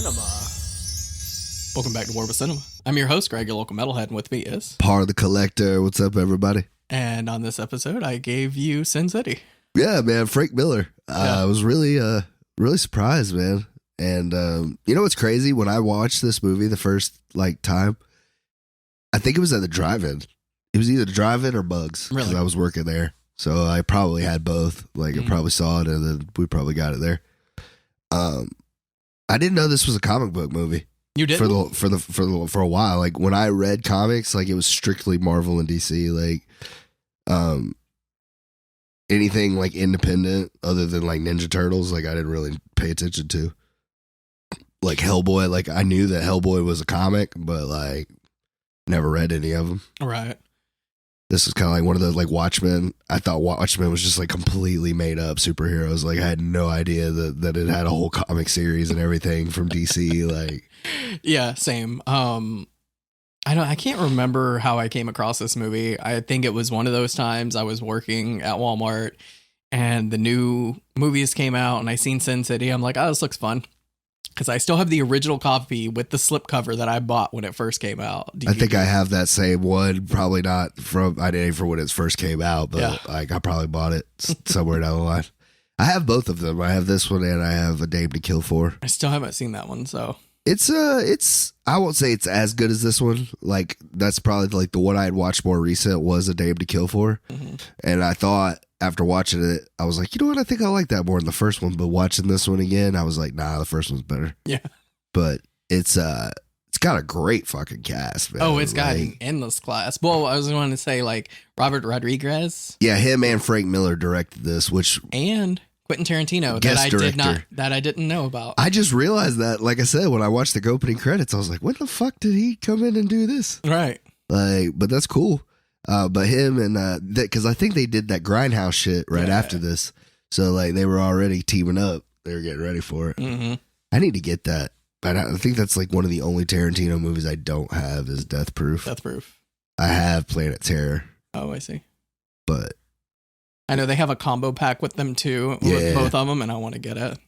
Cinema. Welcome back to War with Cinema. I'm your host, Greg, your local metalhead, and with me is... Part of the Collector. What's up, everybody? And on this episode, I gave you Sin City. Yeah, man, Frank Miller. I was really surprised, man. And you know what's crazy? When I watched this movie the first time, I think it was at the drive-in. It was either the drive-in or Bugs. Really? Because I was working there. So I probably had both. I probably saw it, and then we probably got it there. I didn't know this was a comic book movie. You did for a while. Like when I read comics, it was strictly Marvel and DC. Anything independent other than Ninja Turtles, I didn't really pay attention to. Hellboy, I knew that Hellboy was a comic, but never read any of them. Right. This is kind of one of those Watchmen. I thought Watchmen was just completely made up superheroes. I had no idea that it had a whole comic series and everything from DC. Yeah, same. I can't remember how I came across this movie. I think it was one of those times I was working at Walmart and the new movies came out and I seen Sin City. I'm like, oh, this looks fun. Because I still have the original copy with the slipcover that I bought when it first came out. I think I have that same one. Probably not from when it first came out, but yeah. I probably bought it somewhere down the line. I have both of them. I have this one and I have A Dame to Kill For. I still haven't seen that one, so it's I won't say it's as good as this one. That's probably the one I had watched more recent was A Dame to Kill For, and I thought. After watching it, I was like, you know what? I think I like that more than the first one. But watching this one again, I was like, nah, the first one's better. Yeah. But it's got a great fucking cast, man. Oh, it's got an endless cast. Well, I was going to say Robert Rodriguez. Yeah, him and Frank Miller directed this, and Quentin Tarantino that I didn't know about. I just realized that, like I said, when I watched the opening credits, I was like, when the fuck did he come in and do this? Right. But that's cool. But him and because I think they did that Grindhouse shit right after this, so they were already teaming up. They were getting ready for it. Mm-hmm. I need to get that. I think that's one of the only Tarantino movies I don't have is Death Proof. Death Proof. I have Planet Terror. Oh, I see. But I know they have a combo pack with them too, with both of them, and I want to get it.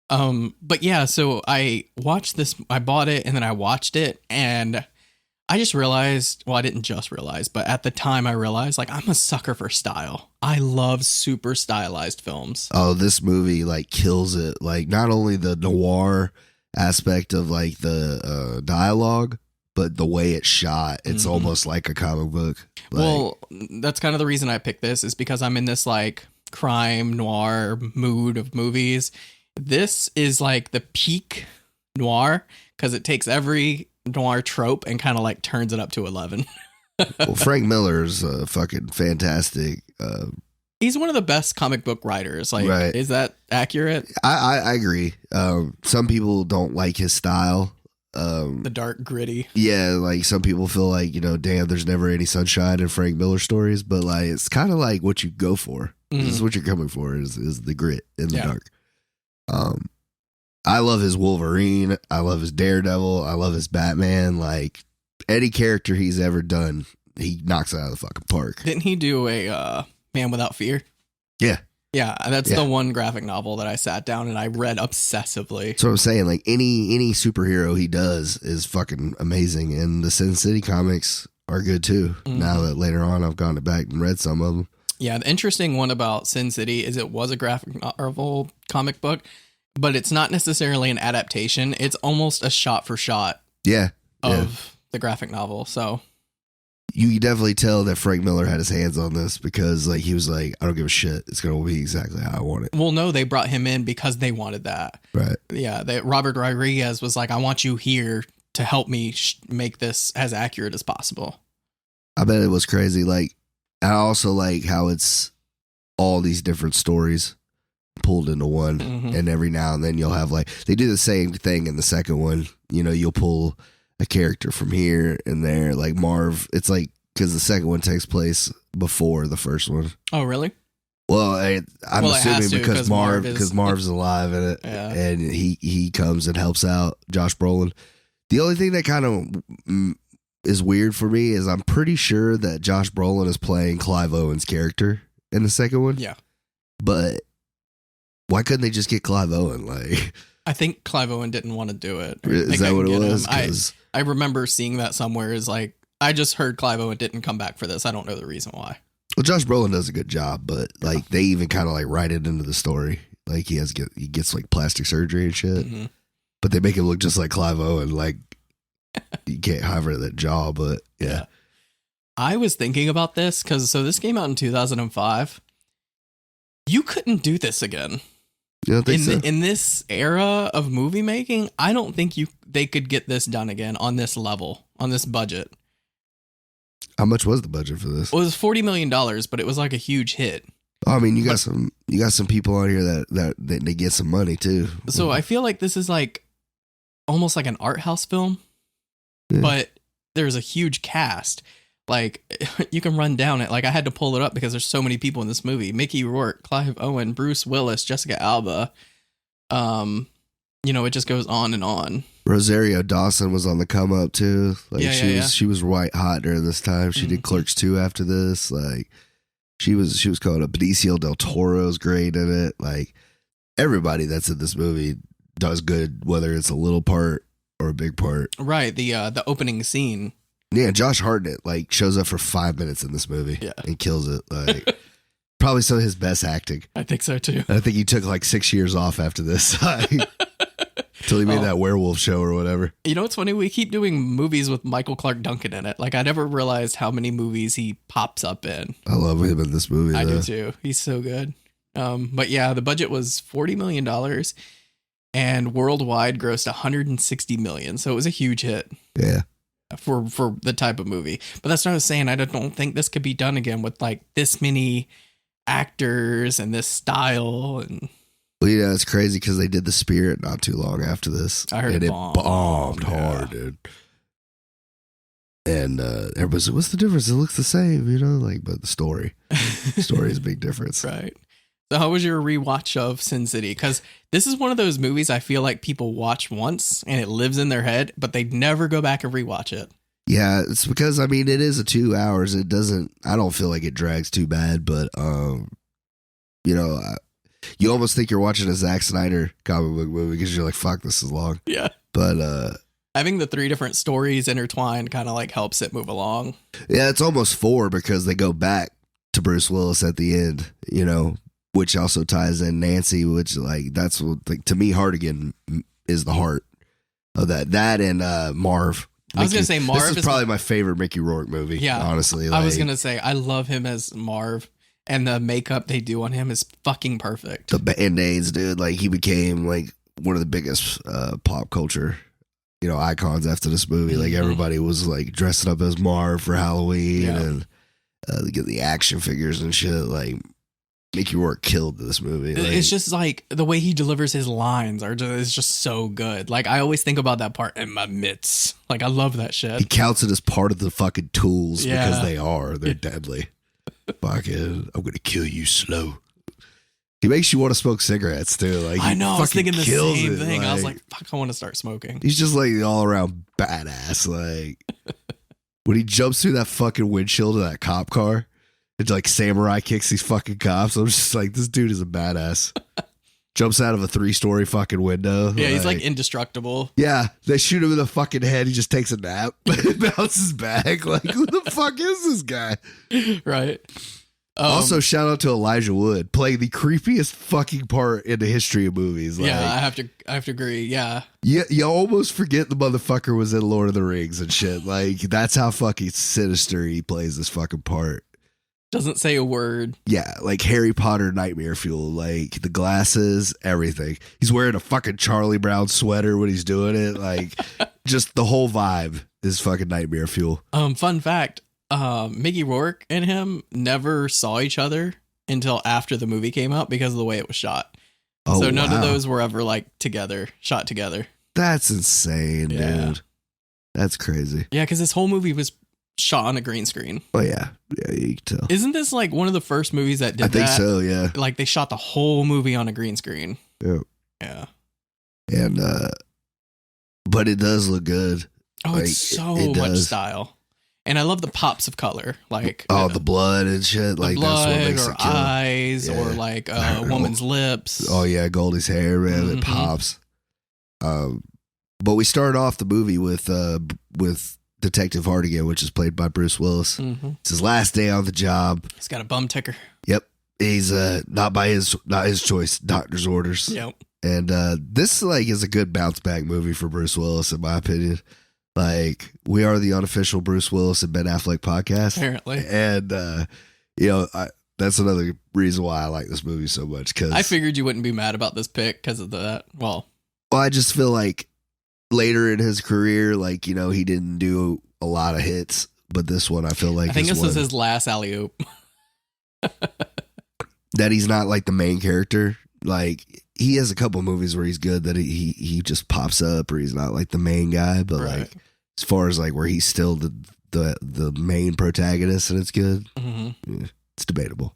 But yeah, so I watched this. I bought it and then I watched it and. I just realized, well, I didn't just realize, but at the time I realized, I'm a sucker for style. I love super stylized films. Oh, this movie, kills it. Not only the noir aspect of, the dialogue, but the way it's shot. It's almost like a comic book. Well, that's kind of the reason I picked this is because I'm in this, crime noir mood of movies. This is, the peak noir, because it takes every noir trope and kind of turns it up to 11. Well, Frank Miller's fucking fantastic. He's one of the best comic book writers. Right. Is that accurate? I agree. Some people don't like his style. The dark, gritty. Yeah, some people feel damn, there's never any sunshine in Frank Miller stories, but it's kind of what you go for. This is what you're coming for is the grit in the dark. I love his Wolverine. I love his Daredevil. I love his Batman. Any character he's ever done, he knocks it out of the fucking park. Didn't he do a Man Without Fear? Yeah. Yeah, that's the one graphic novel that I sat down and I read obsessively. That's what I'm saying. Any superhero he does is fucking amazing. And the Sin City comics are good too. Now that later on I've gone back and read some of them. Yeah, the interesting one about Sin City is it was a graphic novel comic book. But it's not necessarily an adaptation. It's almost a shot for shot of the graphic novel. So you definitely tell that Frank Miller had his hands on this because he was like, I don't give a shit. It's going to be exactly how I want it. Well, no, they brought him in because they wanted that. Right. Yeah. Robert Rodriguez was like, I want you here to help me make this as accurate as possible. I bet it was crazy. I also like how it's all these different stories pulled into one, and every now and then you'll have they do the same thing in the second one. You'll pull a character from here and there, Marv. It's because the second one takes place before the first one. Oh, really? Well, I'm assuming because Marv's alive in it, and he comes and helps out Josh Brolin. The only thing that kind of is weird for me is I'm pretty sure that Josh Brolin is playing Clive Owen's character in the second one. Yeah, but why couldn't they just get Clive Owen? I think Clive Owen didn't want to do it. Is that what it was? I remember seeing that somewhere. Is like, I just heard Clive Owen didn't come back for this. I don't know the reason why. Well, Josh Brolin does a good job, but like they even kind of like write it into the story. Like he gets like plastic surgery and shit, but they make him look just like Clive Owen. Like you can't hire that job, but yeah. I was thinking about this because this came out in 2005. You couldn't do this again. You don't think so? In this era of movie making, I don't think they could get this done again on this level, on this budget. How much was the budget for this? Well, it was $40 million, but it was like a huge hit. Oh, I mean, you got some people on here that they get some money too. So I feel like this is like almost like an art house film, but there's a huge cast. Like, you can run down it. Like, I had to pull it up because there's so many people in this movie. Mickey Rourke, Clive Owen, Bruce Willis, Jessica Alba. It just goes on and on. Rosario Dawson was on the come up too. Like she was white hot during this time. She did Clerks 2 after this. Like she was called a Benicio del Toro's great in it. Like everybody that's in this movie does good, whether it's a little part or a big part. Right. The opening scene. Yeah, Josh Hartnett like shows up for 5 minutes in this movie and kills it. Like probably some of his best acting. I think so too. I think he took like 6 years off after this. Until he made that werewolf show or whatever. You know what's funny? We keep doing movies with Michael Clark Duncan in it. Like I never realized how many movies he pops up in. I love him in this movie. I do too. He's so good. But yeah, the budget was $40 million and worldwide grossed $160 million. So it was a huge hit. Yeah. For the type of movie. But that's what I was saying. I don't think this could be done again with like this many actors and this style. And well, yeah, it's crazy because they did The Spirit not too long after this. I heard it bombed hard, dude. And everybody's like, what's the difference? It looks the same, but the story is a big difference. Right. So how was your rewatch of Sin City? Because this is one of those movies I feel like people watch once and it lives in their head, but they never go back and rewatch it. Yeah, it's because, I mean, it is a 2 hours. I don't feel like it drags too bad, but, you almost think you're watching a Zack Snyder comic book movie because you're like, fuck, this is long. Yeah. But, having the 3 different stories intertwined kind of like helps it move along. Yeah, it's almost 4 because they go back to Bruce Willis at the end, which also ties in Nancy, which like that's what like, to me Hartigan is the heart of that. That and Marv. I was gonna say Marv is probably my favorite Mickey Rourke movie. Yeah, honestly, I was gonna say I love him as Marv, and the makeup they do on him is fucking perfect. The Band-Aids, dude. Like he became like one of the biggest pop culture, icons after this movie. Like everybody was like dressing up as Marv for Halloween, and they get the action figures and shit. Like Mickey Rourke killed this movie. Like, it's just like the way he delivers his lines is just so good. Like I always think about that part in my mitts. Like I love that shit. He counts it as part of the fucking tools because they're deadly. Fucking, I'm gonna kill you slow. He makes you want to smoke cigarettes too. Like I know, I was thinking the same thing. Like, I was like, fuck, I want to start smoking. He's just like the all around badass. Like when he jumps through that fucking windshield of that cop car. It's like samurai kicks these fucking cops. I'm just like, this dude is a badass. Jumps out of a 3-story fucking window. Yeah, he's like indestructible. Yeah, they shoot him in the fucking head. He just takes a nap. Bounces back. Like, who the fuck is this guy? Right. Also, shout out to Elijah Wood playing the creepiest fucking part in the history of movies. Like, yeah, I have to agree. Yeah. You almost forget the motherfucker was in Lord of the Rings and shit. Like, that's how fucking sinister he plays this fucking part. Doesn't say a word. Yeah, like Harry Potter nightmare fuel, like the glasses, everything. He's wearing a fucking Charlie Brown sweater when he's doing it. Like, just the whole vibe is fucking nightmare fuel. Fun fact, Mickey Rourke and him never saw each other until after the movie came out because of the way it was shot. Oh, so none of those were ever like shot together. That's insane, dude. That's crazy. Yeah, because this whole movie was shot on a green screen. Oh yeah, you can tell. Isn't this like one of the first movies that did that? I think so. Yeah, like they shot the whole movie on a green screen. Yeah. And but it does look good. Oh, like, it's so much style, and I love the pops of color, like the blood and shit, like blood, that's what makes or it killer. Eyes, or like a woman's lips. Oh yeah, Goldie's hair, man, it pops. But we started off the movie with Detective Hartigan, which is played by Bruce Willis. Mm-hmm. It's his last day on the job. He's got a bum ticker. Yep. He's not his choice, doctor's orders. Yep. And this like is a good bounce back movie for Bruce Willis, in my opinion. Like, we are the unofficial Bruce Willis and Ben Affleck podcast. Apparently. And that's another reason why I like this movie so much. Cause I figured you wouldn't be mad about this pick because of that. Well, I just feel like later in his career, like, you know, he didn't do a lot of hits, but this one I feel like I think this was his last alley-oop. That he's not like the main character. Like, he has a couple movies where he's good that he just pops up, or he's not like the main guy, but Right. like as far as like where he's still the main protagonist and it's good, it's debatable.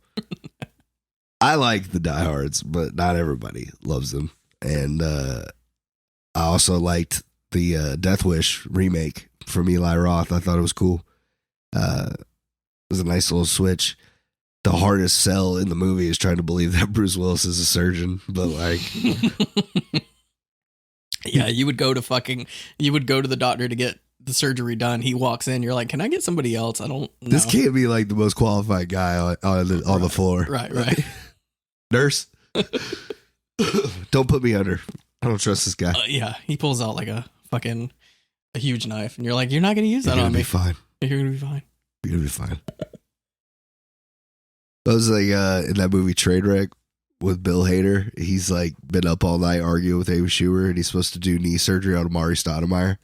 I like the diehards, but not everybody loves them. And I also liked the Death Wish remake from Eli Roth. I thought it was cool. It was a nice little switch. The hardest sell in the movie is trying to believe that Bruce Willis is a surgeon, but like, yeah, you would go to the doctor to get the surgery done. He walks in, you're like, can I get somebody else? I don't know. This can't be like the most qualified guy on the floor. Right. Nurse, don't put me under. I don't trust this guy. Yeah, he pulls out like a huge knife, and you're like, you're not going to use that on me. Fine. You're going to be fine. You're going to be fine. I was like, in that movie Trainwreck with Bill Hader, he's like been up all night arguing with Amy Schumer, and he's supposed to do knee surgery on Amari Stoudemire.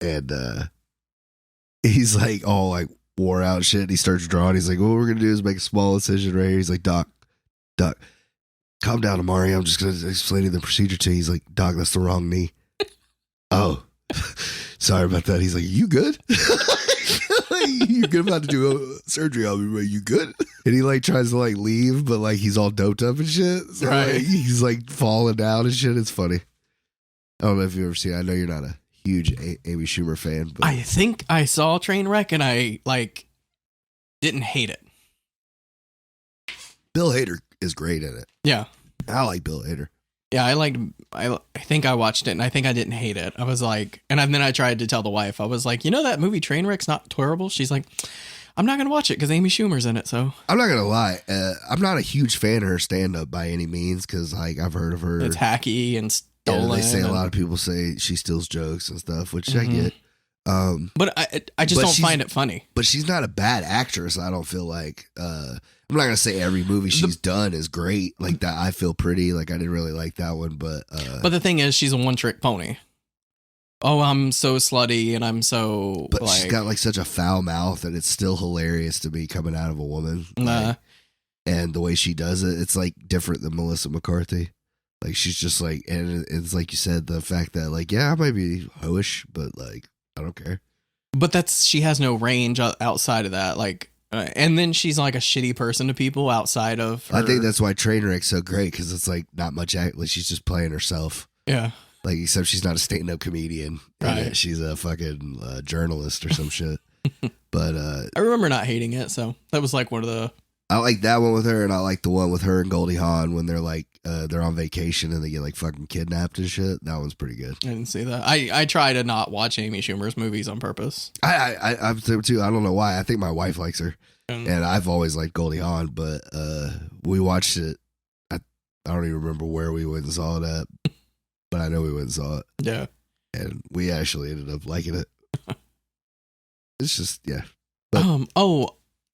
And he's like all like wore out and shit. And he starts drawing. He's like, what we're going to do is make a small incision right here. He's like, Doc, calm down, Amari. I'm just going to explain the procedure to you. He's like, Doc, that's the wrong knee. Oh, sorry about that. He's like, you good? You're good about to do surgery on me, but you good? And he like tries to like leave, but like he's all doped up and shit. So right. Like, he's like falling down and shit. It's funny. I don't know if you've ever seen it. I know you're not a huge Amy Schumer fan, but I think I saw Trainwreck and I like didn't hate it. Bill Hader is great in it. Yeah. I like Bill Hader. Yeah, I think I watched it and I think I didn't hate it. I was like, and then I tried to tell the wife, I was like, you know, that movie Trainwreck's not terrible. She's like, I'm not going to watch it because Amy Schumer's in it. So I'm not going to lie. I'm not a huge fan of her stand up by any means. Cause like I've heard of her. It's hacky and stolen. They say a lot of people say she steals jokes and stuff, which I get. But I just don't find it funny. But she's not a bad actress. I don't feel like, I'm not gonna say every movie she's done is great. Like that, I Feel Pretty. Like I didn't really like that one, but the thing is, she's a one-trick pony. Oh, I'm so slutty, and I'm so. But she's got like such a foul mouth, and it's still hilarious to me coming out of a woman. Like, and the way she does it, it's like different than Melissa McCarthy. Like she's just like, and it's like you said, the fact that like, yeah, I might be hoish, but like I don't care. But she has no range outside of that, like. And then she's like a shitty person to people outside of her. I think that's why Trainwreck's so great, because it's like not much act. Like she's just playing herself. Yeah. Like except she's not a stand-up comedian. Right. She's a fucking journalist or some shit. But I remember not hating it, so that was like one of the. I like that one with her, and I like the one with her and Goldie Hawn when they're like they're on vacation and they get like fucking kidnapped and shit. That one's pretty good. I didn't see that. I try to not watch Amy Schumer's movies on purpose. I'm too. I don't know why. I think my wife likes her, and I've always liked Goldie Hawn, but we watched it. I don't even remember where we went and saw it at, but I know we went and saw it. Yeah, and we actually ended up liking it. It's just But,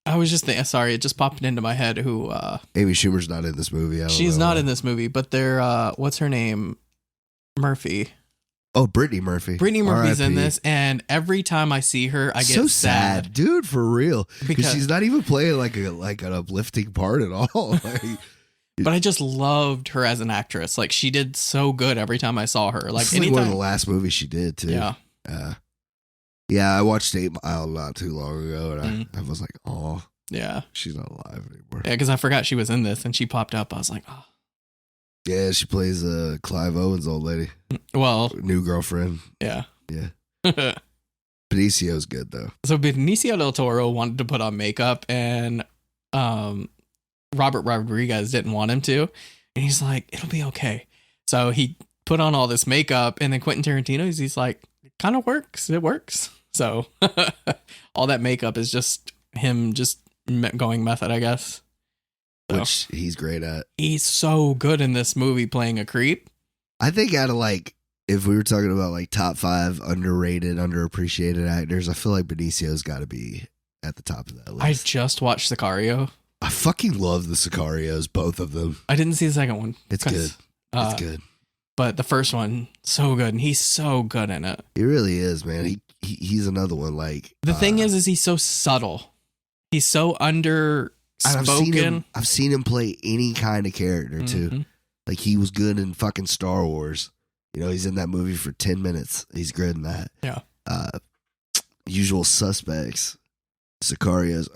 I was just thinking, sorry, it just popped into my head who Amy Schumer's not in this movie. She's not in this movie, but they're what's her name? Murphy. Oh, Brittany Murphy. Brittany Murphy's in this, and every time I see her, I get so sad, dude, for real. Because she's not even playing like an uplifting part at all. But I just loved her as an actress. Like she did so good every time I saw her. Like anytime. One of the last movies she did too. Yeah. Yeah, I watched 8 Mile not too long ago, and I was like, oh, yeah, she's not alive anymore. Yeah, because I forgot she was in this, and she popped up. I was like, oh. Yeah, she plays Clive Owen's old lady. Well, new girlfriend. Yeah. Benicio's good though. So Benicio del Toro wanted to put on makeup, and Robert Rodriguez didn't want him to, and he's like, it'll be okay. So he put on all this makeup, and then Quentin Tarantino, he's like, it kind of works. It works. So all that makeup is just him just going method, I guess. So, which he's great at. He's so good in this movie playing a creep. I think out of like, if we were talking about like top 5 underrated, underappreciated actors, I feel like Benicio's got to be at the top of that list. I just watched Sicario. I fucking love the Sicarios, both of them. I didn't see the second one. It's good. It's good. But the first one, so good. And he's so good in it. He really is, man. He's another one. Like the thing is he's so subtle. He's so underspoken. I've seen him play any kind of character too. Like he was good in fucking Star Wars. You know, he's in that movie for 10 minutes. He's good in that. Yeah. Usual Suspects, Sicarios,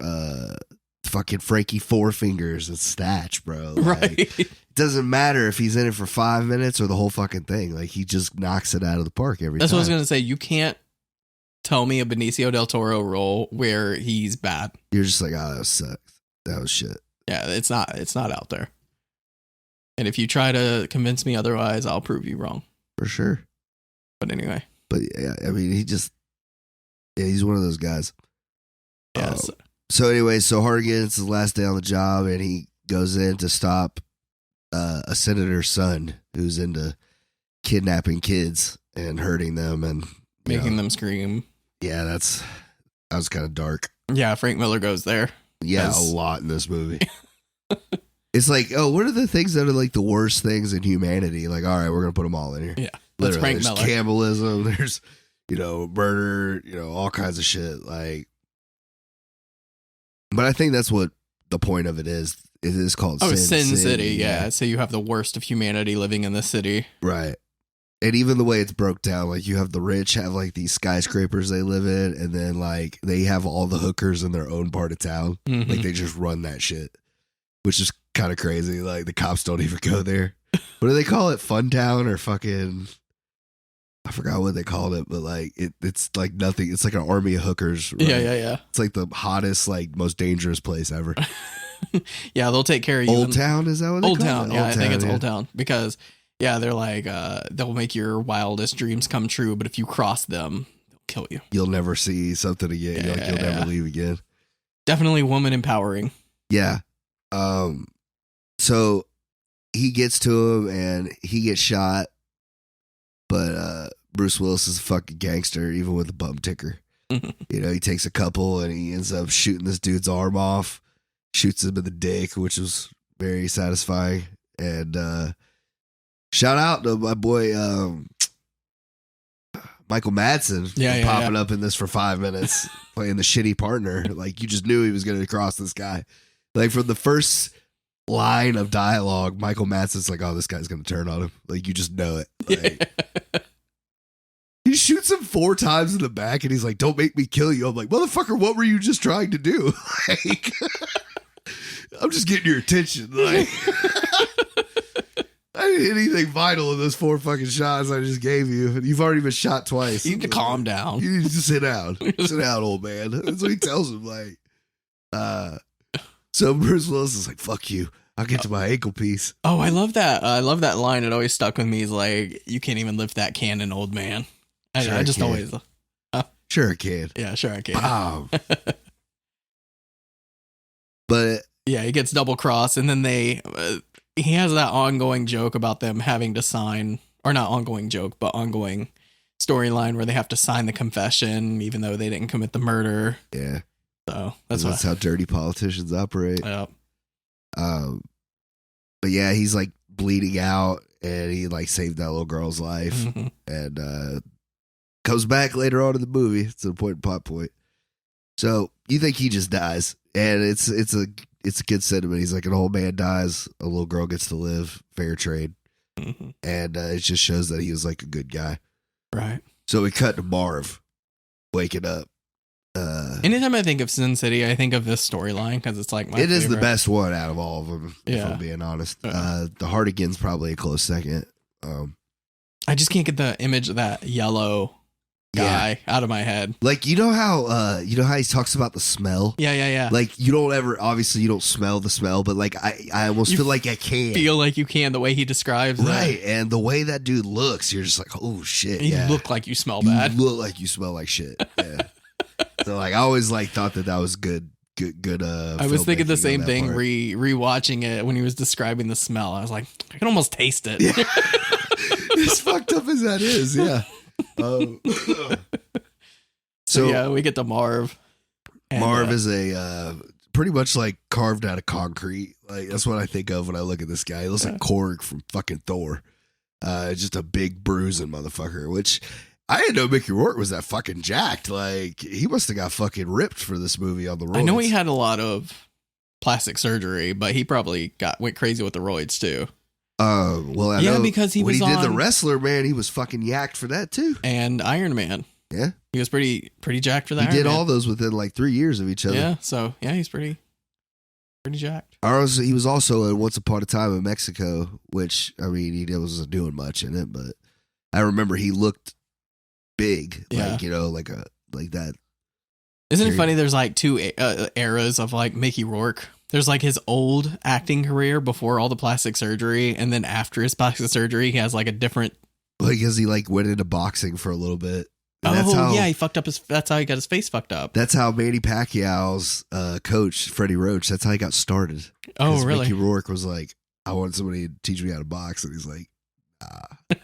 fucking Frankie Four Fingers and Statch, bro. Like, right. It doesn't matter if he's in it for 5 minutes or the whole fucking thing. Like he just knocks it out of the park every time. That's what I was gonna say. You can't tell me a Benicio del Toro role where he's bad. You're just like, oh, that sucks. That was shit. Yeah, it's not out there. And if you try to convince me otherwise, I'll prove you wrong. For sure. But anyway. But yeah, I mean, he's one of those guys. Yes. So anyway, Hartigan, it's his last day on the job, and he goes in to stop a senator's son who's into kidnapping kids and hurting them and making them scream. Yeah, that was kind of dark. Yeah, Frank Miller goes there. Yeah, a lot in this movie. It's like, oh, what are the things that are like the worst things in humanity? Like, all right, we're gonna put them all in here. Yeah, that's Frank Miller. There's cannibalism. There's, murder. All kinds of shit. Like, but I think that's what the point of it is. It is called Sin City. Yeah, so you have the worst of humanity living in the city, right? And even the way it's broke down, like you have the rich have like these skyscrapers they live in, and then like they have all the hookers in their own part of town. Mm-hmm. Like they just run that shit, which is kind of crazy. Like the cops don't even go there. What do they call it? Fun Town or fucking... I forgot what they called it, but like it's like nothing. It's like an army of hookers. Right? Yeah. It's like the hottest, like most dangerous place ever. Yeah, they'll take care of you. Old Town, is that what they Old call Town? it? Yeah, I think it's Old Town because they're like they'll make your wildest dreams come true, but if you cross them, they'll kill you. You'll never see something again. You'll never leave again. Definitely woman empowering. Yeah. So he gets to him and he gets shot, but Bruce Willis is a fucking gangster, even with a bum ticker. He takes a couple and he ends up shooting this dude's arm off, shoots him in the dick, which was very satisfying. And shout out to my boy Michael Madsen popping up in this for 5 minutes, playing the shitty partner. Like you just knew he was going to cross this guy. Like from the first line of dialogue, Michael Madsen's like, oh, this guy's going to turn on him. Like you just know it. Like, he shoots him 4 times in the back and he's like, don't make me kill you. I'm like, motherfucker, what were you just trying to do? Like, I'm just getting your attention. Like, I didn't hit anything vital in those 4 fucking shots I just gave you. You've already been shot twice. You need to calm down. You need to sit down. Sit down, old man. That's what he tells him. Like, so Bruce Willis is like, fuck you. I'll get to my ankle piece. Oh, I love that. I love that line. It always stuck with me. He's like, you can't even lift that cannon, old man. Sure I just can. always... Sure I can. Yeah, sure I can. Wow. But... yeah, he gets double crossed, and then he has that ongoing joke about them having to sign, or not ongoing joke, but ongoing storyline where they have to sign the confession, even though they didn't commit the murder. Yeah. So that's how dirty politicians operate. Yeah. But yeah, he's like bleeding out, and he like saved that little girl's life, and comes back later on in the movie. It's an important plot point. So you think he just dies, and it's a good sentiment. He's like, an old man dies, a little girl gets to live, fair trade, and it just shows that he was like a good guy. Right. So we cut to Marv waking up. Anytime I think of Sin City, I think of this storyline because it's like my favorite. Is the best one out of all of them, if Yeah. I'm being honest. The Hartigan's probably a close second. I just can't get the image of that yellow guy out of my head. Like, you know how he talks about the smell? Yeah. Like, you don't ever, obviously you don't smell the smell, but like I almost feel like I can. Feel like you can, the way he describes right. it. And the way that dude looks, you're just like, oh shit. You look like you smell bad. You look like you smell like shit. Yeah. So like I always like thought that was good. I was thinking the same thing rewatching it when he was describing the smell. I was like, I can almost taste it. Yeah. As fucked up as that is, yeah. So yeah, we get to Marv. Marv is a pretty much like carved out of concrete. Like that's what I think of when I look at this guy. He looks like Korg from fucking Thor. Just a big bruising motherfucker, which I didn't know Mickey Rourke was that fucking jacked. Like, he must have got fucking ripped for this movie on the roids. I know he had a lot of plastic surgery, but he probably went crazy with the roids too. Well, I know because he did The Wrestler, man, he was fucking yacked for that too. And Iron Man. Yeah. He was pretty jacked for that. He did all those within like 3 years of each other. Yeah, so yeah, he's pretty jacked. He was also in Once Upon a Time in Mexico, which, I mean, he wasn't doing much in it, but I remember he looked big, like, you know, like that. Isn't it funny? There's like two eras of like Mickey Rourke. There's like his old acting career before all the plastic surgery, and then after his plastic surgery, he has like a different. Because he like went into boxing for a little bit. He fucked up that's how he got his face fucked up. That's how Manny Pacquiao's coach, Freddie Roach, that's how he got started. Oh, really? Mickey Rourke was like, I want somebody to teach me how to box, and he's like, nah.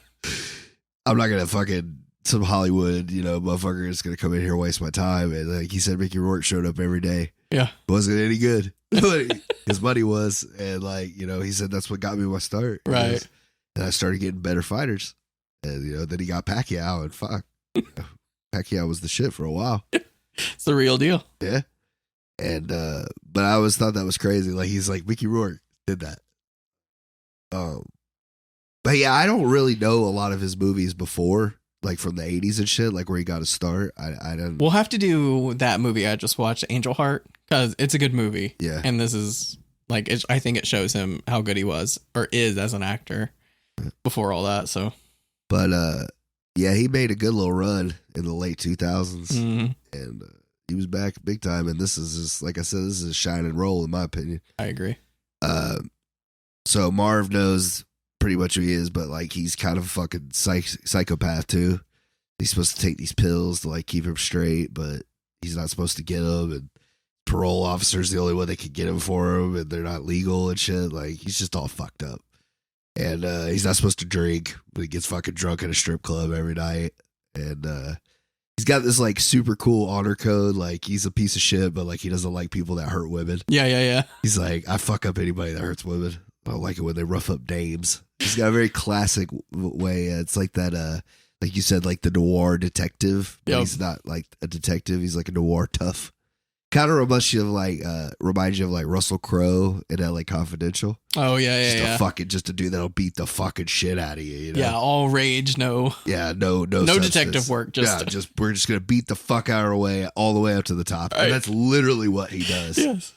I'm not gonna fucking some Hollywood, you know, motherfucker is gonna come in here and waste my time. And like he said, Mickey Rourke showed up every day. Yeah, wasn't any good. His money was, and like, you know, he said that's what got me my start. Right. And I started getting better fighters, and you know, then he got Pacquiao, and fuck, Pacquiao was the shit for a while. It's the real deal. Yeah. And but I always thought that was crazy. Like, he's like, Mickey Rourke did that. But yeah, I don't really know a lot of his movies before, like from the 80s and shit, like where he got his start. I don't. We'll have to do that movie I just watched, Angel Heart, because it's a good movie. Yeah. And this is like, I think it shows him how good he was or is as an actor before all that. So, but yeah, he made a good little run in the late 2000s, and he was back big time. And this is just, like I said, this is a shining role in my opinion. I agree. So Marv knows pretty much who he is, but like he's kind of a fucking psychopath too. He's supposed to take these pills to like keep him straight, but he's not supposed to get them. And parole officer's the only one that can get him for him, and they're not legal and shit. Like, he's just all fucked up. And he's not supposed to drink, but he gets fucking drunk at a strip club every night. And he's got this like super cool honor code. Like, he's a piece of shit, but like he doesn't like people that hurt women. Yeah. He's like, I fuck up anybody that hurts women. I don't like it when they rough up dames. He's got a very classic way. It's like that, like you said, like the noir detective. But he's not like a detective. He's like a noir tough. Kind of reminds you of like Russell Crowe in LA Confidential. Oh yeah. Just a dude that'll beat the fucking shit out of you. You know? Yeah, all rage, no. Yeah, no detective work. We're just gonna beat the fuck out of our way all the way up to the top, right. And that's literally what he does. Yes.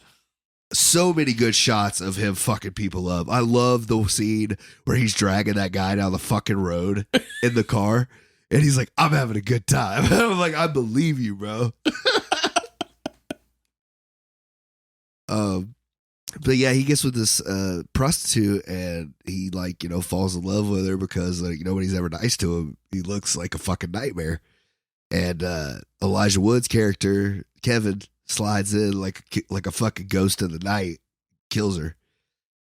So many good shots of him fucking people up. I love the scene where he's dragging that guy down the fucking road in the car, and he's like, "I'm having a good time." I'm like, "I believe you, bro." But yeah, he gets with this prostitute, and he like, you know, falls in love with her because like nobody's ever nice to him. He looks like a fucking nightmare. And Elijah Wood's character Kevin slides in like a fucking ghost in the night, kills her.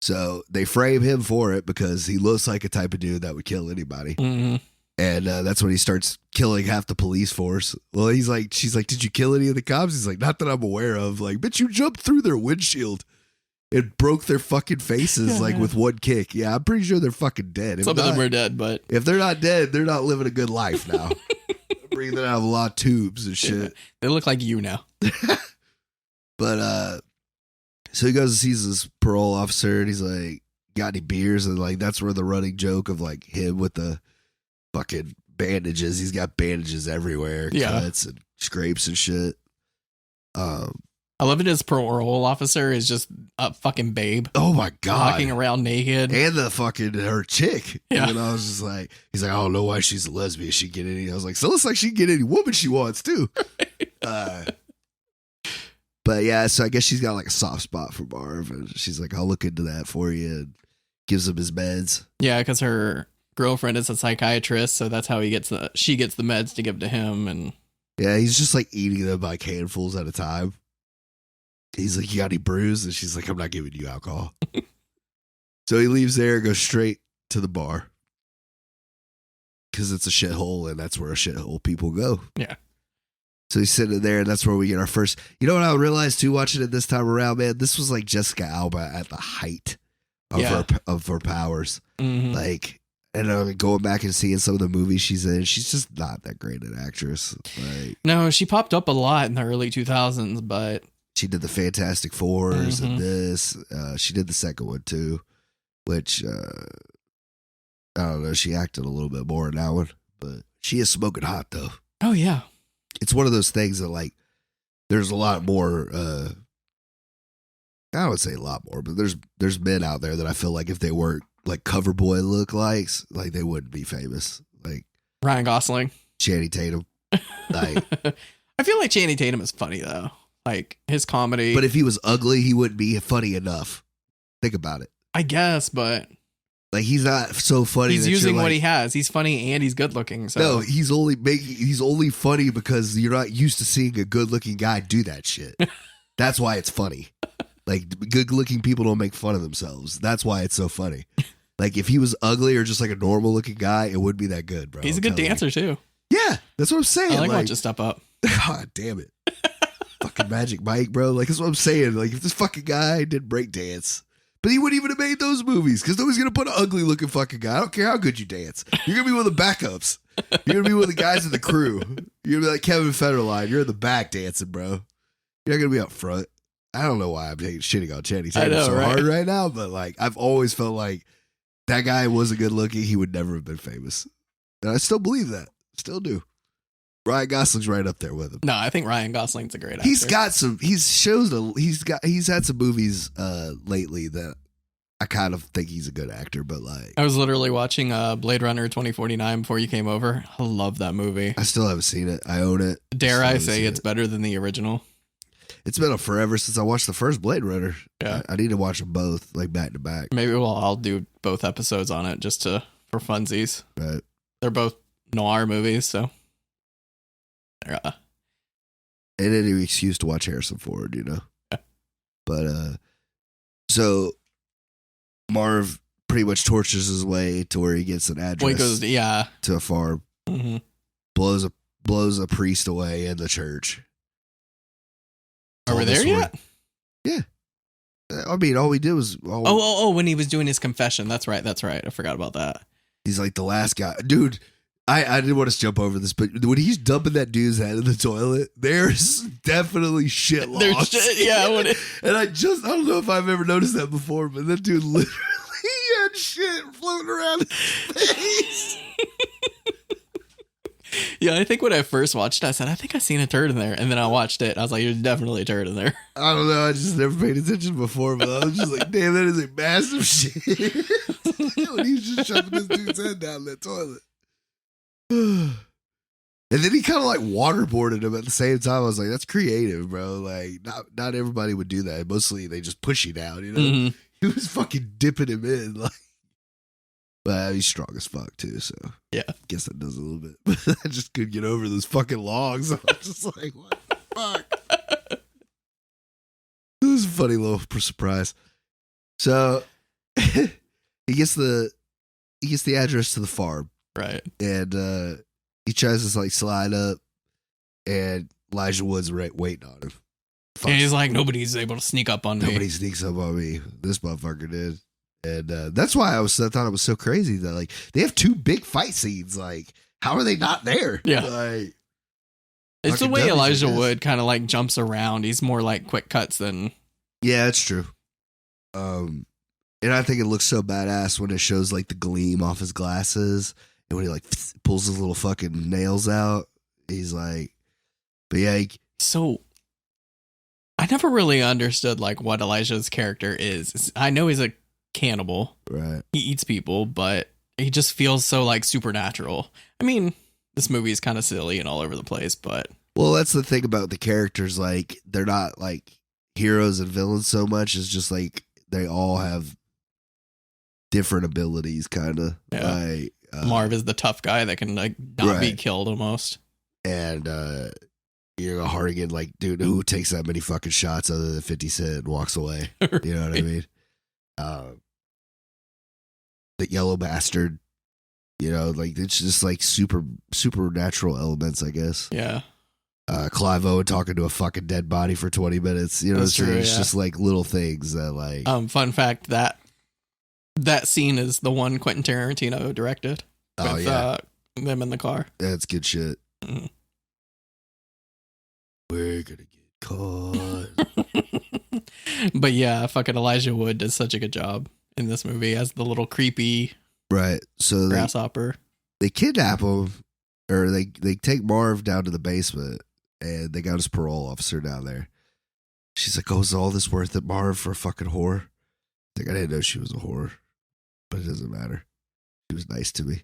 So they frame him for it because he looks like a type of dude that would kill anybody. Mm-hmm. And that's when he starts killing half the police force. Well, she's like, "Did you kill any of the cops?" He's like, "Not that I'm aware of." Like, "Bitch, you jumped through their windshield and broke their fucking faces with one kick." Yeah, I'm pretty sure they're fucking dead. Some of them are dead, but if they're not dead, they're not living a good life now. Breathing out of a lot of tubes and shit. Yeah, they look like you now. But so he goes and sees this parole officer, and he's like, "Got any beers?" And like that's where the running joke of like him with the fucking bandages. He's got bandages everywhere, cuts and scrapes and shit. I love it. His parole officer is just a fucking babe. Oh my God. Walking around naked. And the fucking, her chick. Yeah. And I was just like, he's like, I don't know why she's a lesbian. She can get any. I was like, so it's like she can get any woman she wants too. But yeah, so I guess she's got like a soft spot for Marv. And she's like, I'll look into that for you. And gives him his meds. Yeah, because her girlfriend is a psychiatrist. So that's how she gets the meds to give to him. And yeah, he's just like eating them like handfuls at a time. He's like, you got any brews? And she's like, I'm not giving you alcohol. So he leaves there and goes straight to the bar. Because it's a shithole, and that's where shithole people go. Yeah. So he's sitting there, and that's where we get our first. You know what I realized too, watching it this time around, man? This was like Jessica Alba at the height of her powers. Mm-hmm. Like, and going back and seeing some of the movies she's in, she's just not that great an actress. Like, no, she popped up a lot in the early 2000s, but she did the Fantastic Fours and this. She did the second one too, which I don't know. She acted a little bit more in that one, but she is smoking hot though. Oh yeah, it's one of those things that like there's a lot more. I would say a lot more, but there's men out there that I feel like if they weren't like cover boy lookalikes, like they wouldn't be famous. Like Ryan Gosling, Channing Tatum. Like I feel like Channing Tatum is funny though. Like his comedy. But if he was ugly, he wouldn't be funny enough. Think about it. I guess, but like he's not so funny. He's using what he has. He's funny and he's good looking. So no, he's only funny because you're not used to seeing a good looking guy do that shit. That's why it's funny. Like good looking people don't make fun of themselves. That's why it's so funny. Like if he was ugly or just like a normal looking guy, it wouldn't be that good, bro. He's a good dancer too. Yeah, that's what I'm saying. I like watching Step Up. God damn it. Fucking Magic Mike, bro. Like, that's what I'm saying. Like, if this fucking guy did break dance, but he wouldn't even have made those movies because nobody's going to put an ugly looking fucking guy. I don't care how good you dance. You're going to be one of the backups. You're going to be one of the guys in the crew. You're going to be like Kevin Federline. You're in the back dancing, bro. You're not going to be up front. I don't know why I'm shitting on Channing Tatum so hard right now, but like, I've always felt like that guy wasn't good looking. He would never have been famous. And I still believe that. Still do. Ryan Gosling's right up there with him. No, I think Ryan Gosling's a great actor. He's got some. He's had some movies lately that I kind of think he's a good actor. But like, I was literally watching Blade Runner 2049 before you came over. I love that movie. I still haven't seen it. I own it. Dare I say it's better than the original? It's been forever since I watched the first Blade Runner. Yeah, I need to watch them both like back to back. Maybe I'll do both episodes on it just for funsies. Right. They're both noir movies, so. And any excuse to watch Harrison Ford, you know. Yeah. But so Marv pretty much tortures his way to where he gets an address. Well, he goes, to a farm, blows a priest away in the church. Are we there yet? Yeah. I mean, all we did was when he was doing his confession. That's right. I forgot about that. He's like the last guy, dude. I didn't want to jump over this, but when he's dumping that dude's head in the toilet, there's definitely shit lost. And I don't know if I've ever noticed that before, but that dude literally had shit floating around his face. Yeah, I think when I first watched it, I said, I think I seen a turd in there. And then I watched it. I was like, there's definitely a turd in there. I don't know. I just never paid attention before, but I was just like, damn, that is a massive shit. When he was just shoving this dude's head down that toilet. And then he kind of like waterboarded him at the same time. I was like, that's creative, bro. Like, not everybody would do that. Mostly they just push you down, you know? Mm-hmm. He was fucking dipping him in. Like, but he's strong as fuck, too. So, yeah. I guess that does a little bit. But I just couldn't get over those fucking logs. I was just like, what the fuck? It was a funny little surprise. So, he gets the address to the farm. Right. And he tries to like slide up, and Elijah Wood's waiting on him. And he's like, nobody's able to sneak up on me. Nobody sneaks up on me. This motherfucker did. And that's why I thought it was so crazy that like they have two big fight scenes. Like, how are they not there? Yeah. Like, it's the way Elijah Wood kind of like jumps around. He's more like quick cuts than. Yeah, that's true. And I think it looks so badass when it shows like the gleam off his glasses. And when he like pulls his little fucking nails out, he's like, but yeah. So I never really understood like what Elijah's character is. I know he's a cannibal. Right. He eats people, but he just feels so like supernatural. I mean, this movie is kind of silly and all over the place, but well, that's the thing about the characters. Like, they're not like heroes and villains so much. It's just like they all have different abilities, kind of. Yeah. Like Marv is the tough guy that can like not be killed almost. And Hartigan, like, dude, who takes that many fucking shots other than 50 Cent and walks away? You know what I mean? The yellow bastard, like, it's just like supernatural elements, I guess. Yeah. Clive Owen talking to a fucking dead body for 20 minutes. You know what I'm saying? It's just like little things that like. Fun fact, that scene is the one Quentin Tarantino directed. With, them in the car. That's good shit. Mm. We're gonna get caught. But yeah, fucking Elijah Wood does such a good job in this movie as the little creepy So grasshopper. They kidnap him, or they take Marv down to the basement, and they got his parole officer down there. She's like, "Oh, is all this worth it, Marv, for a fucking whore?" Like, I didn't know she was a whore, but it doesn't matter. She was nice to me.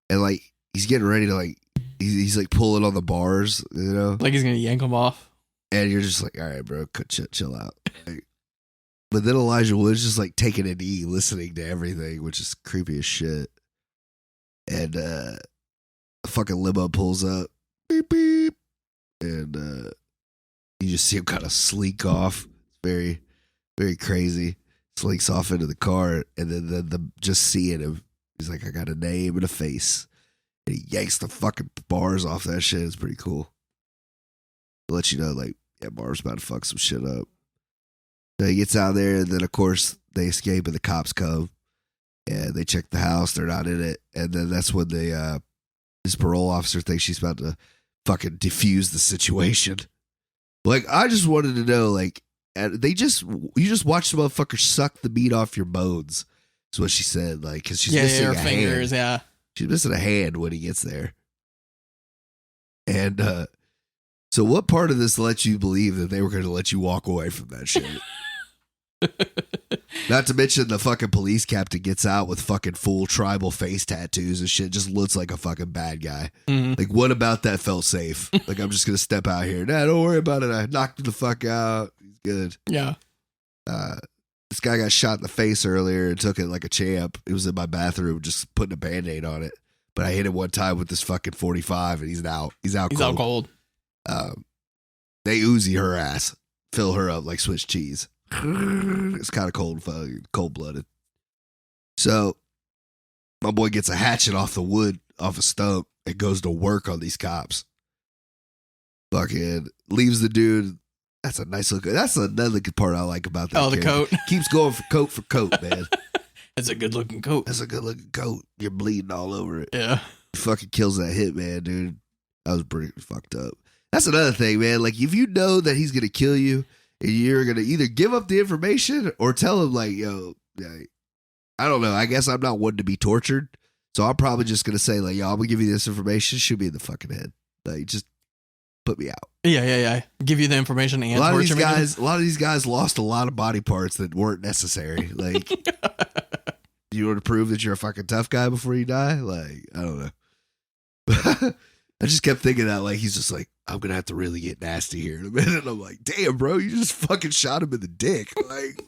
And like, he's getting ready to like, he's like pulling on the bars, like he's gonna yank him off. And you're just like, all right, bro, chill out. Like, but then Elijah Wood's just like taking a knee, listening to everything, which is creepy as shit. And a fucking limo pulls up, beep beep, and you just see him kind of slink off. Very, very crazy. Slinks off into the car, and then the just seeing him, he's like, I got a name and a face. And he yanks the fucking bars off that shit. It's pretty cool. To let you know, like, yeah, Marv's about to fuck some shit up. So he gets out there, and then, of course, they escape, and the cops come. And they check the house. They're not in it. And then that's when his parole officer thinks she's about to fucking defuse the situation. Like, I just wanted to know, like, you just watch the motherfucker suck the meat off your bones. Is what she said. Like, because she's missing her fingers, hand. She's missing a hand when he gets there. And so what part of this lets you believe that they were going to let you walk away from that shit? Not to mention the fucking police captain gets out with fucking full tribal face tattoos and shit. Just looks like a fucking bad guy. Mm-hmm. Like, what about that felt safe? Like, I'm just going to step out here. Nah, don't worry about it. I knocked him the fuck out. He's good. Yeah. This guy got shot in the face earlier and took it like a champ. He was in my bathroom just putting a Band-Aid on it. But I hit him one time with this fucking 45 and he's out. He's out cold. They Uzi her ass. Fill her up like Swiss cheese. It's kind of cold-blooded. So my boy gets a hatchet off the wood, off a stump, and goes to work on these cops. Fucking leaves the dude. That's a nice look. That's another good part I like about that. Oh, the coat. Keeps going for coat, man. That's a good looking coat. That's a good looking coat. You're bleeding all over it. Yeah. He fucking kills that hitman, dude. That was pretty fucked up. That's another thing, man. Like, if you know that he's gonna kill you, and you're gonna either give up the information or tell him, like, yo, I don't know. I guess I'm not one to be tortured, so I'm probably just gonna say, like, yo, I'm gonna give you this information. Shoot me in the fucking head. Like, just put me out. Yeah. Give you the information and a lot of these guys lost a lot of body parts that weren't necessary. Like, you want to prove that you're a fucking tough guy before you die? Like, I don't know. I just kept thinking that, like, he's just like, I'm gonna have to really get nasty here in a minute. And I'm like, damn, bro, you just fucking shot him in the dick. Like,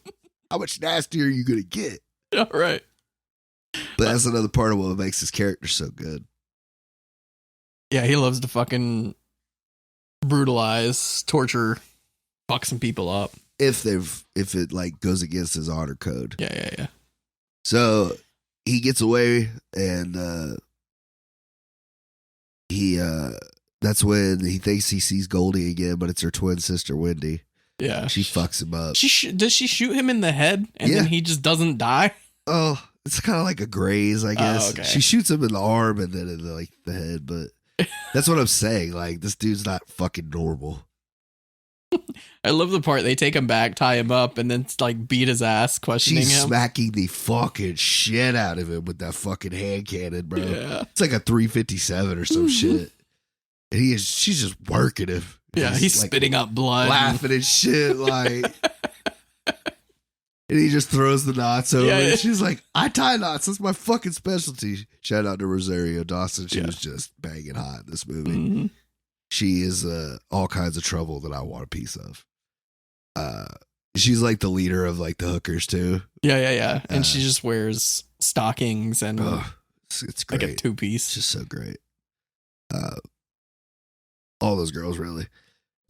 how much nastier are you gonna get? All right. But that's another part of what makes his character so good. Yeah, he loves to fucking brutalize, torture, fuck some people up. If it like goes against his honor code. Yeah. So he gets away, and that's when he thinks he sees Goldie again, but it's her twin sister Wendy. Yeah, she fucks him up. Does she shoot him in the head and then he just doesn't die? Oh, it's kind of like a graze, I guess. Okay. She shoots him in the arm and then in the head, but that's what I'm saying. Like, this dude's not fucking normal. I love the part they take him back, tie him up, and then like beat his ass, questioning him. She's smacking the fucking shit out of him with that fucking hand cannon, bro. Yeah. It's like a 357 or some shit. And she's just working him. Yeah, he's like, spitting out blood. Laughing and shit, like. And he just throws the knots over. Yeah. And she's like, I tie knots. That's my fucking specialty. Shout out to Rosario Dawson. She was just banging hot in this movie. Mm-hmm. She is all kinds of trouble that I want a piece of. She's like the leader of like the hookers too. Yeah. And she just wears stockings and it's great. Like a two-piece. It's just so great. All those girls really.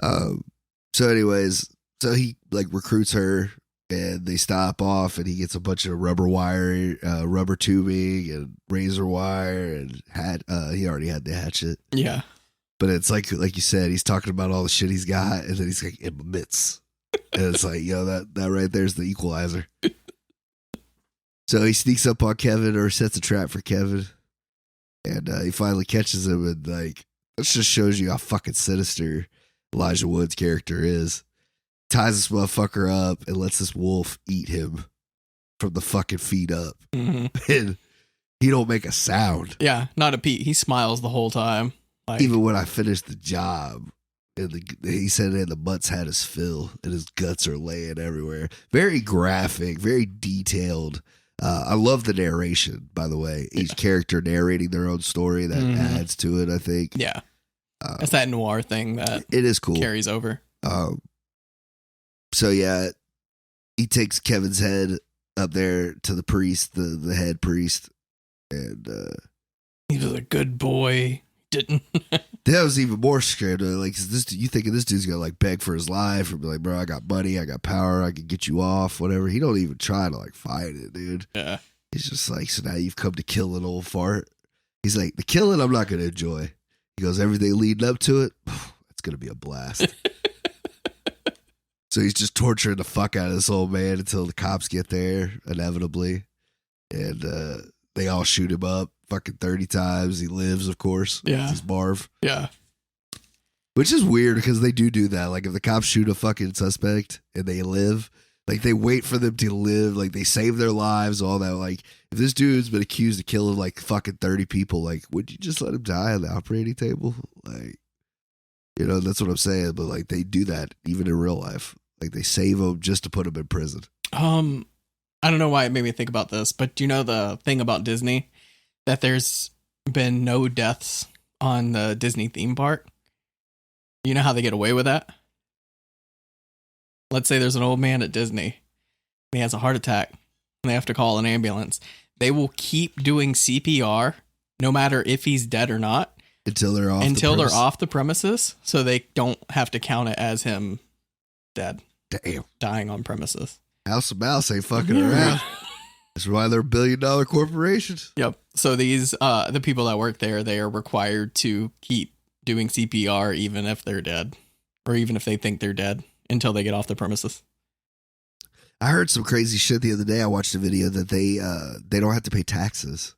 So anyways, so he like recruits her and they stop off and he gets a bunch of rubber wire, rubber tubing and razor wire and he already had the hatchet. Yeah. But it's like you said, he's talking about all the shit he's got and then he's like in my mitts. And it's like, that right there's the equalizer. So he sneaks up on Kevin or sets a trap for Kevin. And he finally catches him and like, this just shows you how fucking sinister Elijah Wood's character is. Ties this motherfucker up and lets this wolf eat him from the fucking feet up. Mm-hmm. And he don't make a sound. Yeah, not a peep. He smiles the whole time. Like, even when I finished the job, and he said that the butts had his fill and his guts are laying everywhere. Very graphic, very detailed. I love the narration, by the way. Each character narrating their own story that adds to it, I think. Yeah. It's that noir thing that it is cool. Carries over. So yeah, he takes Kevin's head up there to the priest, the head priest, and he was a good boy. Didn't that was even more scared. Like, you thinking this dude's gonna like beg for his life or be like, bro, I got money, I got power, I can get you off, whatever. He don't even try to like fight it, dude. Yeah, he's just like, so now you've come to kill an old fart. He's like, the killing I'm not gonna enjoy. He goes, everything leading up to it, it's gonna be a blast. So he's just torturing the fuck out of this old man until the cops get there, inevitably. And they all shoot him up fucking 30 times. He lives, of course. Yeah. He's Marv. Yeah. Which is weird because they do that. Like if the cops shoot a fucking suspect and they live, like they wait for them to live. Like they save their lives, all that. Like if this dude's been accused of killing like fucking 30 people, like would you just let him die on the operating table? Like, that's what I'm saying. But like they do that even in real life. Like they save him just to put him in prison. I don't know why it made me think about this, but do you know the thing about Disney? That there's been no deaths on the Disney theme park. You know how they get away with that? Let's say there's an old man at Disney. And he has a heart attack. And they have to call an ambulance. They will keep doing CPR no matter if he's dead or not. Until they're off the premises. So they don't have to count it as him dead. Damn. Dying on premises. House of Mouse ain't fucking around. That's why they're billion-dollar corporations. Yep. So these, the people that work there, they are required to keep doing CPR even if they're dead, or even if they think they're dead, until they get off the premises. I heard some crazy shit the other day. I watched a video that they don't have to pay taxes.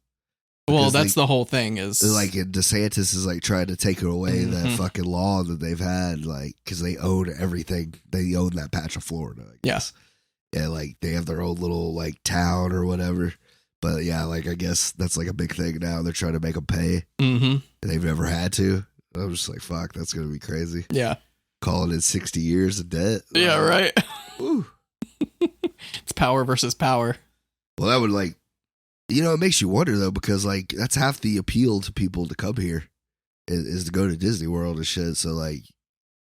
Well, that's the whole thing. Is like DeSantis is like trying to take away that fucking law that they've had, like because they own everything. They own that patch of Florida. I guess. Yeah, like they have their own little like town or whatever. But yeah, like I guess that's like a big thing now. They're trying to make them pay. Mm-hmm. They've never had to. I'm just like, fuck, that's gonna be crazy. Yeah, calling it 60 years of debt. Yeah, right. It's power versus power. Well, that would like, it makes you wonder though, because like that's half the appeal to people to come here is to go to Disney World and shit. So like,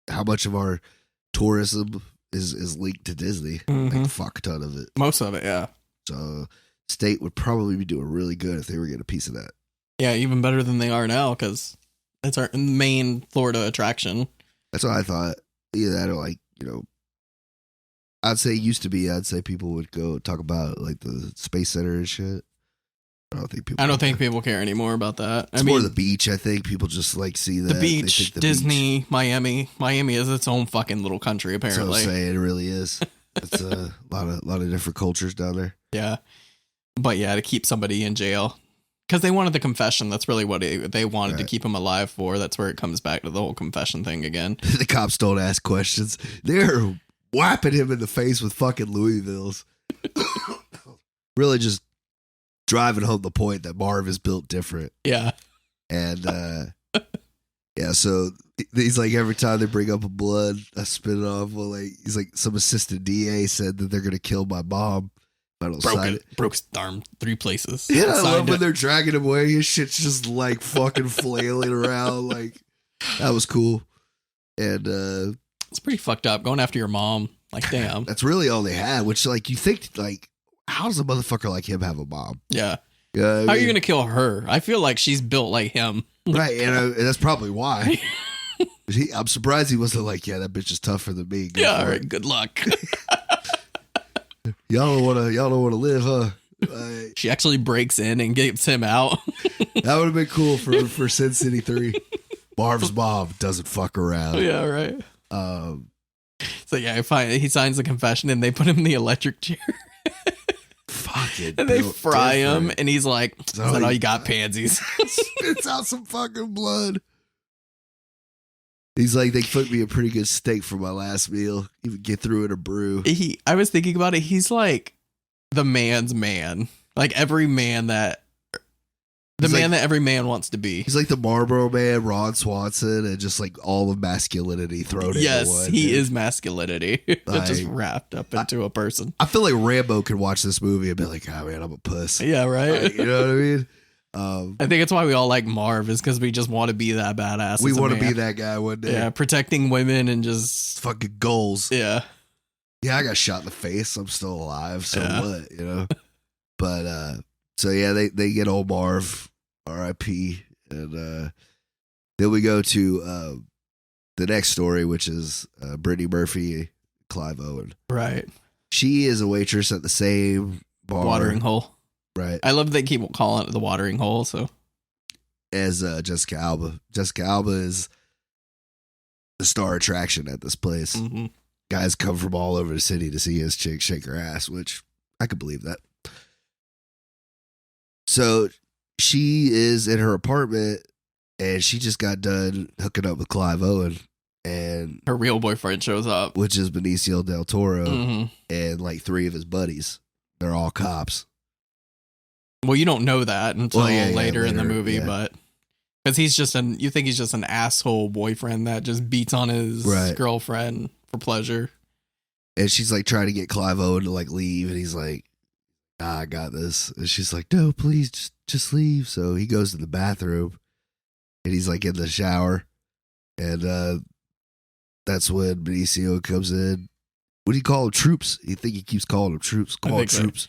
how much of our tourism is linked to Disney? Like a fuck ton of it. Most of it, yeah. So state would probably be doing really good if they were getting a piece of that. Yeah, even better than they are now because it's our main Florida attraction. That's what I thought. Yeah, that or like, I'd say it used to be, I'd say people would go talk about like the Space Center and shit. I don't think people care anymore about that. It's more the beach, I think. People just like see that. The beach, Disney, beach. Miami. Miami is its own fucking little country, apparently. That's what I'm saying. It really is. It's a lot of different cultures down there. Yeah. But yeah, to keep somebody in jail. Because they wanted the confession. That's really what they wanted to keep him alive for. That's where it comes back to the whole confession thing again. The cops don't ask questions. They're whapping him in the face with fucking Louisvilles. Really just driving home the point that Marv is built different. Yeah. And Yeah, so he's like, every time they bring up a blood, I spit it off. Well, like, he's like, some assistant DA said that they're going to kill my mom if I don't sign it. Broke his arm 3 places. Yeah, I love when they're dragging him away. His shit's just like fucking flailing around. Like, that was cool. And it's pretty fucked up going after your mom. Like, damn. That's really all they had, which, like, you think, like, how does a motherfucker like him have a mom? Yeah. Yeah. How are you going to kill her? I feel like she's built like him. Right, and that's probably why. I'm surprised he wasn't like, yeah, that bitch is tougher than me. Yeah, all right, good luck. Y'all don't want to live, huh? She actually breaks in and gets him out. That would have been cool for Sin City 3. Marv's mom doesn't fuck around. Yeah, right. So yeah, he signs the confession and they put him in the electric chair. Fucking and they fry him and he's like, "Is that all you got, like, pansies?" Spits out some fucking blood. He's like, they put me a pretty good steak for my last meal. Even get through it a brew. I was thinking about it. He's like the man's man. Like every man that every man wants to be. He's like the Marlboro Man, Ron Swanson, and just like all of masculinity thrown into one. Yes, he is masculinity. Just wrapped up into a person. I feel like Rambo could watch this movie and be like, oh man, I'm a puss. Yeah, right. You know what I mean? I think it's why we all like Marv, is because we just want to be that badass. We want to be that guy one day. Yeah, protecting women and just fucking goals. Yeah. Yeah, I got shot in the face. I'm still alive. So what, you know? But so yeah, they get old Marv, R.I.P. And then we go to the next story, which is Brittany Murphy, Clive Owen. Right. She is a waitress at the same bar. Watering hole. Right. I love they keep calling it the watering hole. So, as Jessica Alba. Jessica Alba is the star attraction at this place. Mm-hmm. Guys come from all over the city to see his chick shake her ass, which I could believe that. So she is in her apartment and she just got done hooking up with Clive Owen, and her real boyfriend shows up, which is Benicio del Toro, mm-hmm. and like 3 of his buddies. They're all cops. Well, you don't know that until later in the movie, but because you think he's just an asshole boyfriend that just beats on his girlfriend for pleasure. And she's like trying to get Clive Owen to like leave, and he's like, "Nah, I got this." And she's like, "No, please, just leave." So he goes to the bathroom, and he's like in the shower, and that's when Benicio comes in. What do you call them? Troops? You think he keeps calling them troops? Call them troops.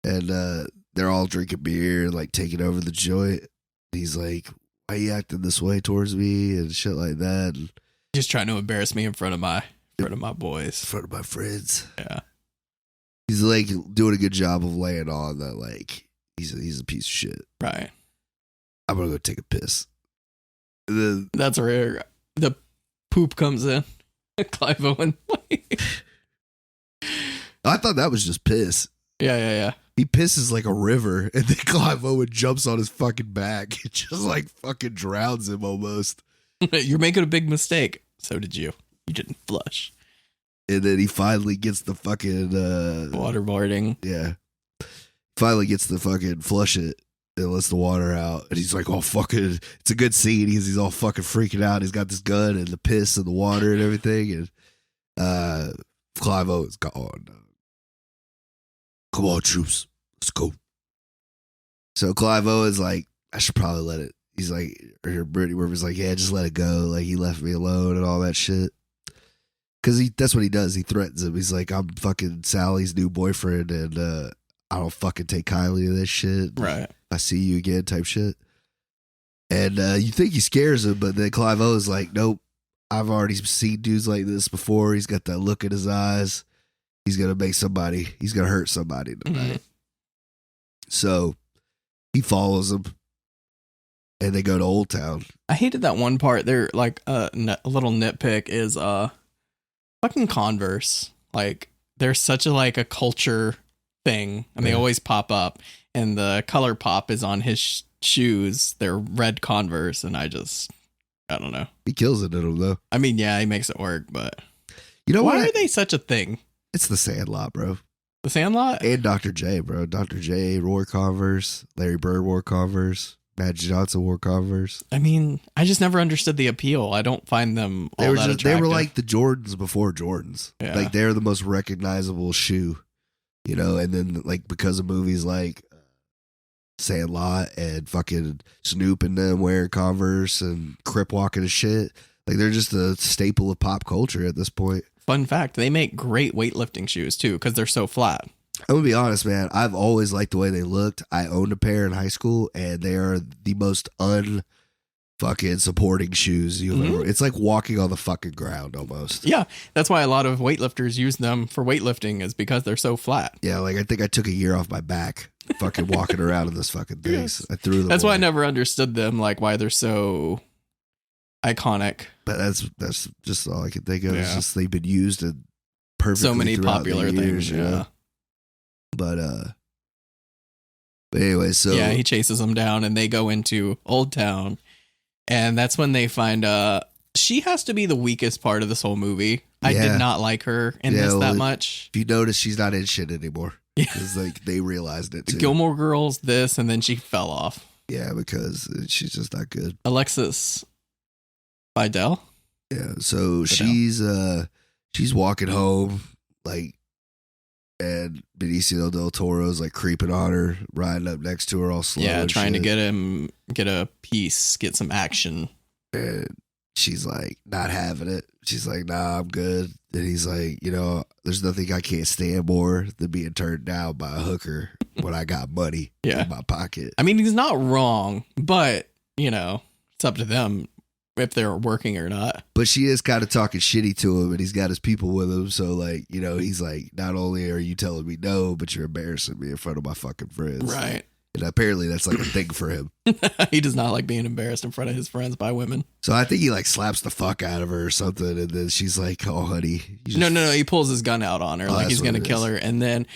So. And they're all drinking beer, like taking over the joint. He's like, "Why are you acting this way towards me?" and shit like that. And just trying to embarrass me in front of my boys, in front of my friends. Yeah, he's like doing a good job of laying on that, like he's a piece of shit. Right. I'm gonna go take a piss. That's where the poop comes in. Clive Owen. I thought that was just piss. Yeah. He pisses like a river, and then Clive Owen jumps on his fucking back. It just like fucking drowns him almost. You're making a big mistake. So did you. You didn't flush. And then he finally gets the fucking waterboarding. Yeah. Finally gets the fucking flush it and lets the water out. And he's like, "Oh, fucking," it's a good scene. He's all fucking freaking out. He's got this gun and the piss and the water and everything. And Clive Owen's gone. "Come on, troops. Let's go." So Clive Owen's like, "I should probably let it." He's like, or Brittany Murphy's like, "Yeah, just let it go. Like, he left me alone," and all that shit. Because that's what he does. He threatens him. He's like, "I'm fucking Sally's new boyfriend, and I don't fucking take kindly to this shit. Right. I see you again," type shit. And you think he scares him, but then Clive Owen's like, "Nope. I've already seen dudes like this before. He's got that look in his eyes. He's going to hurt somebody tonight." Mm-hmm. So he follows him, and they go to Old Town. I hated that one part. They're like a little nitpick is fucking Converse. Like, they're such a culture thing, and they always pop up, and the color pop is on his shoes. They're red Converse, and I don't know. He kills it in them, though. I mean, yeah, he makes it work, but you know why are they such a thing? It's the Sandlot, bro. The Sandlot? And Dr. J, bro. Dr. J wore Converse. Larry Bird wore Converse. Magic Johnson wore Converse. I mean, I just never understood the appeal. I don't find them all that attractive. They were like the Jordans before Jordans. Yeah. Like they're the most recognizable shoe, you know. And then like because of movies like Sandlot and fucking Snoop and them wearing Converse and Crip walking and shit, like they're just a staple of pop culture at this point. Fun fact: they make great weightlifting shoes too because they're so flat. I'm gonna be honest, man. I've always liked the way they looked. I owned a pair in high school, and they are the most unfucking supporting shoes you've ever. It's like walking on the fucking ground almost. Yeah, that's why a lot of weightlifters use them for weightlifting is because they're so flat. Yeah, like I think I took a year off my back, fucking walking around in this fucking things. Yes. I threw them. That's away. why I never understood them, like why they're so iconic. But that's just all I can think of. Yeah. It's just they've been used in perfectly So many throughout popular the years, things. you know? Yeah. But anyway, so Yeah, he chases them down and they go into Old Town. And that's when they find she has to be the weakest part of this whole movie. I did not like her in this that much. If you notice, she's not in shit anymore. Yeah. Because like they realized it The too. Gilmore Girls, this, and then she fell off. Yeah, because she's just not good. Alexis Bidel. Yeah, so she's walking home, like, and Benicio del Toro's like creeping on her, riding up next to her all slow. Yeah, and trying shit. to get a piece, get some action. And she's like not having it. She's like, nah, I'm good. And he's like, you know, there's nothing I can't stand more than being turned down by a hooker when I got money in my pocket. I mean, he's not wrong, but, you know, it's up to them if they're working or not. But she is kind of talking shitty to him, and he's got his people with him. So, like, you know, he's like, not only are you telling me no, but you're embarrassing me in front of my fucking friends. Right. And apparently that's like a thing for him. He does not like being embarrassed in front of his friends by women. So I think he like slaps the fuck out of her or something. And then she's like, oh, honey. No. He pulls his gun out on her like he's going to kill her. And then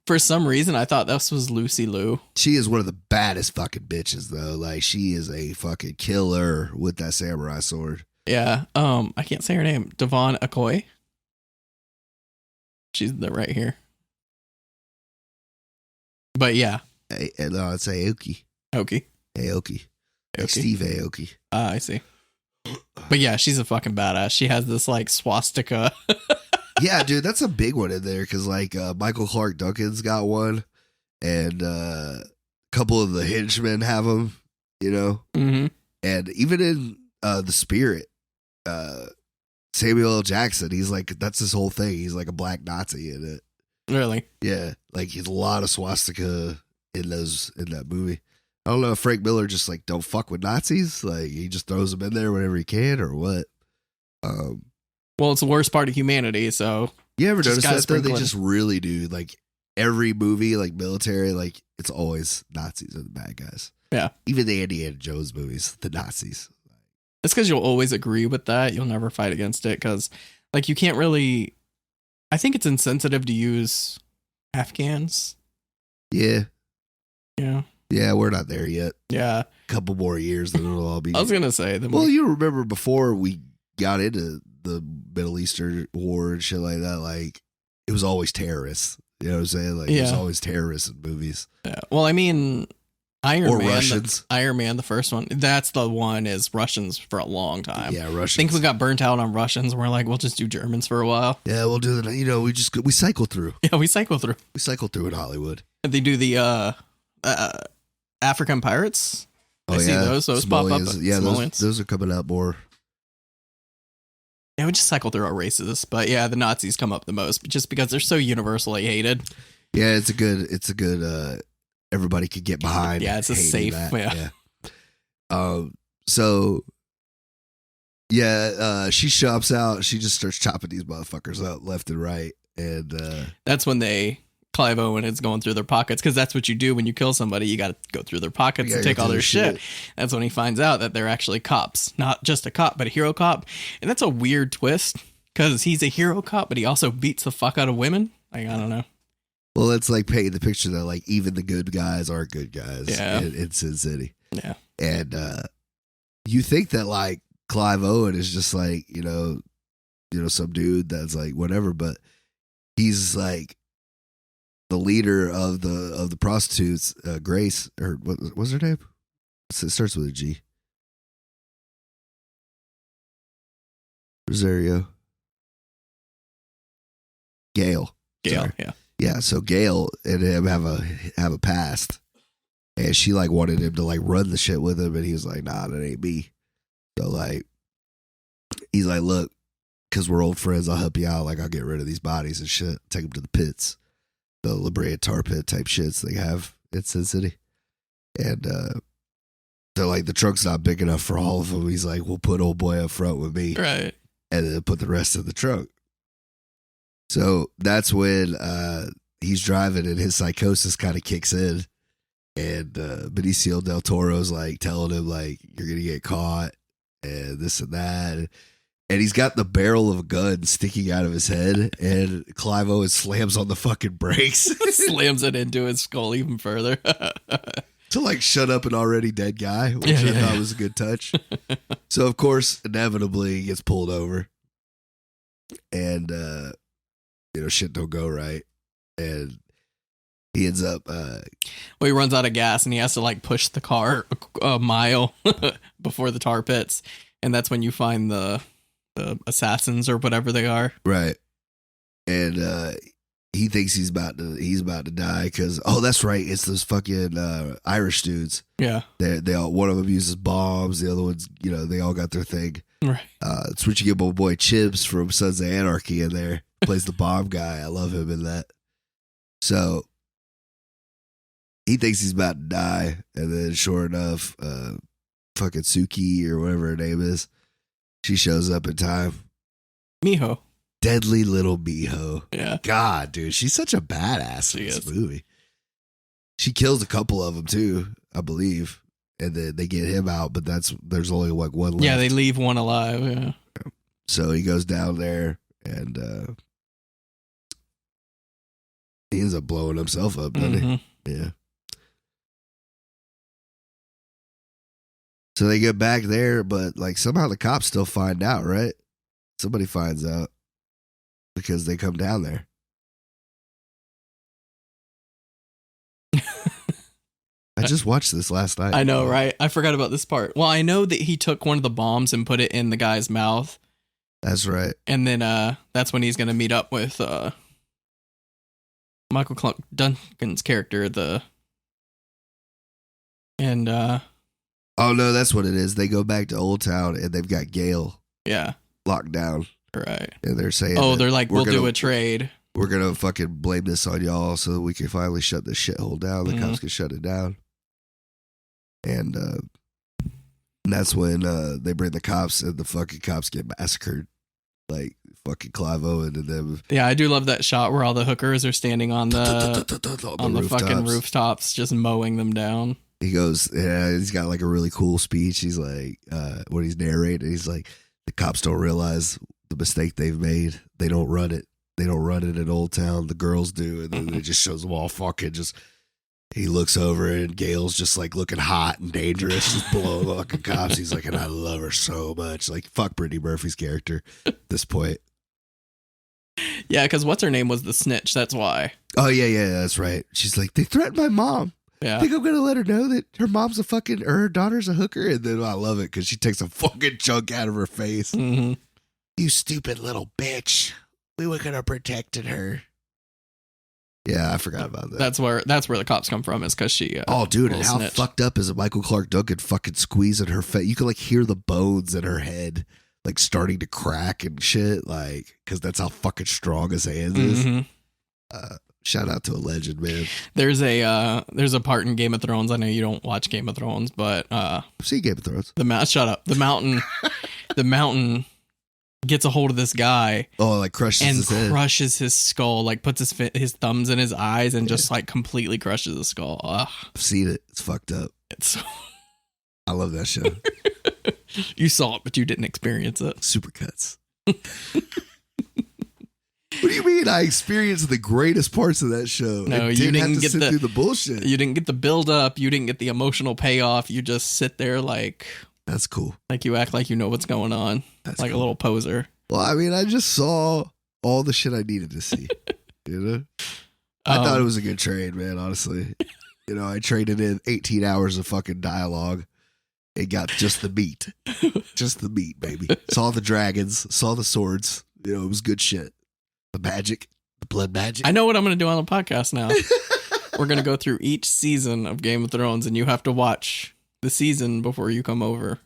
for some reason, I thought this was Lucy Liu. She is one of the baddest fucking bitches, though. Like, she is a fucking killer with that samurai sword. Yeah. I can't say her name. Devon Akoy. She's right here. But yeah. No, it's Aoki. Aoki. Like Steve Aoki. I see. But yeah, she's a fucking badass. She has this like swastika. Yeah, dude, that's a big one in there because like Michael Clark Duncan's got one, and a couple of the henchmen have them, you know. Mm-hmm. And even in The Spirit, Samuel L. Jackson, he's like, that's his whole thing. He's like a black Nazi in it. Really? Yeah, like he's a lot of swastika in that movie. I don't know if Frank Miller just like don't fuck with Nazis, like he just throws them in there whenever he can or what. Well, it's the worst part of humanity, so you ever just notice that though? They sprinkle it. just really do. Like every movie, like military, like it's always Nazis are the bad guys. Yeah. Even the Indiana Jones movies, the Nazis. it's because you'll always agree with that. You'll never fight against it because, like, you can't really. I think it's insensitive to use Afghans. Yeah. Yeah. Yeah, we're not there yet. Yeah. Couple more years, then it'll all be. I was gonna say Well, you remember before we got into the Middle Eastern war and shit like that, like it was always terrorists. You know what I'm saying? Like it was always terrorists in movies. Yeah. Well, I mean, Iron Man, Russians. Iron Man, the first one. That's the one is Russians for a long time. Yeah, Russians. I think we got burnt out on Russians. We're like, we'll just do Germans for a while. Yeah, we'll do that. You know, we cycle through. Yeah, we cycle through. We cycle through in Hollywood. They do the African pirates. Oh, I see those. Those pop up. Yeah, those are coming out more. Yeah, we just cycle through our races, but yeah, the Nazis come up the most, just because they're so universally hated. Yeah, it's a good. Everybody could get behind. Yeah, it's a safe. Yeah. So. Yeah, she shops out. She just starts chopping these motherfuckers up left and right, and that's when Clive Owen is going through their pockets, because that's what you do when you kill somebody. You got to go through their pockets and take all their shit. That's when he finds out that they're actually cops, not just a cop, but a hero cop. And that's a weird twist, because he's a hero cop, but he also beats the fuck out of women. Like, I don't know. Well, it's like painting the picture that like even the good guys aren't good guys. Yeah. in Sin City. Yeah, and you think that like Clive Owen is just like you know some dude that's like whatever, but he's like the leader of the prostitutes, Grace, or what was her name? So it starts with a G. Rosario. Gail. Gail, Sorry. Yeah, so Gail and him have a past. And she like wanted him to like run the shit with him, and he was like, nah, that ain't me. So like he's like, look, because we're old friends, I'll help you out. Like, I'll get rid of these bodies and shit. Take them to the pits. The La Brea tar pit type shits they have in Sin City. And they're like, the trunk's not big enough for all of them. He's like, we'll put old boy up front with me. Right. And then put the rest in the trunk. So that's when he's driving and his psychosis kind of kicks in. And Benicio del Toro's like telling him, like, you're going to get caught and this and that. And he's got the barrel of a gun sticking out of his head, and Clive Owen slams on the fucking brakes. Slams it into his skull even further. To like shut up an already dead guy, which I thought was a good touch. So, of course, inevitably he gets pulled over. And, shit don't go right. And he ends up... well, he runs out of gas, and he has to like push the car a mile before the tar pits. And that's when you find the assassins or whatever they are. Right. And he thinks he's about to die because, oh, that's right, it's those fucking Irish dudes. Yeah. They all, one of them uses bombs, the other ones, they all got their thing. Right. It's when you get my boy Chips from Sons of Anarchy in there. Plays the bomb guy. I love him in that. So he thinks he's about to die, and then sure enough, fucking Suki or whatever her name is, she shows up in time. Miho. Deadly little Miho. Yeah. God, dude, she's such a badass in this movie. She kills a couple of them too, I believe, and then they get him out. But there's only like one left. Yeah, they leave one alive. Yeah. So he goes down there and he ends up blowing himself up, doesn't he? Yeah. So they get back there, but like somehow the cops still find out, right? Somebody finds out because they come down there. I just watched this last night. I know, right? I forgot about this part. Well, I know that he took one of the bombs and put it in the guy's mouth. That's right. And then that's when he's going to meet up with Michael Clark Duncan's character, oh no, that's what it is. They go back to Old Town and they've got Gail locked down. Right. And they're saying, they're like, we'll do a trade. We're going to fucking blame this on y'all so that we can finally shut this shithole down. The cops can shut it down. And that's when they bring the cops and the fucking cops get massacred. Like fucking Clive Owen and them. Yeah, I do love that shot where all the hookers are standing on the fucking rooftops, just mowing them down. He goes, he's got like a really cool speech. He's like, when he's narrating, he's like, the cops don't realize the mistake they've made. They don't run it. They don't run it in Old Town. The girls do. And then it just shows them all fucking just, he looks over and Gail's just like looking hot and dangerous, just blowing the fucking cops. He's like, and I love her so much. Like, fuck Brittany Murphy's character at this point. Yeah, because what's her name was the snitch. That's why. Oh, yeah, that's right. She's like, they threatened my mom. Yeah. I think I'm going to let her know that her mom's her daughter's a hooker. And then I love it because she takes a fucking chunk out of her face. Mm-hmm. You stupid little bitch. We were going to protected her. Yeah, I forgot about that. That's where the cops come from, is because she. Oh, dude, and how fucked up is it? Michael Clark Duncan fucking squeezing her face. You can like hear the bones in her head like starting to crack and shit, like because that's how fucking strong his hand is. Shout out to a legend, man. There's a part in Game of Thrones. I know you don't watch Game of Thrones, but I've seen Game of Thrones. Shut up. The mountain gets a hold of this guy. Oh, like crushes his skull, like puts his thumbs in his eyes and just like completely crushes the skull. Ugh. I've seen it. It's fucked up. I love that show. You saw it, but you didn't experience it. Supercuts. What do you mean? I experienced the greatest parts of that show. No, you didn't have to sit through the bullshit. You didn't get the build up. You didn't get the emotional payoff. You just sit there like. That's cool. Like you act like you know what's going on. That's like cool. A little poser. Well, I mean, I just saw all the shit I needed to see. You know, I thought it was a good trade, man. Honestly, I traded in 18 hours of fucking dialogue It got just the meat. Just the meat, baby. Saw the dragons, saw the swords. You know, it was good shit. The magic, the blood magic. I know what I'm going to do on the podcast now. We're going to go through each season of Game of Thrones, and you have to watch the season before you come over.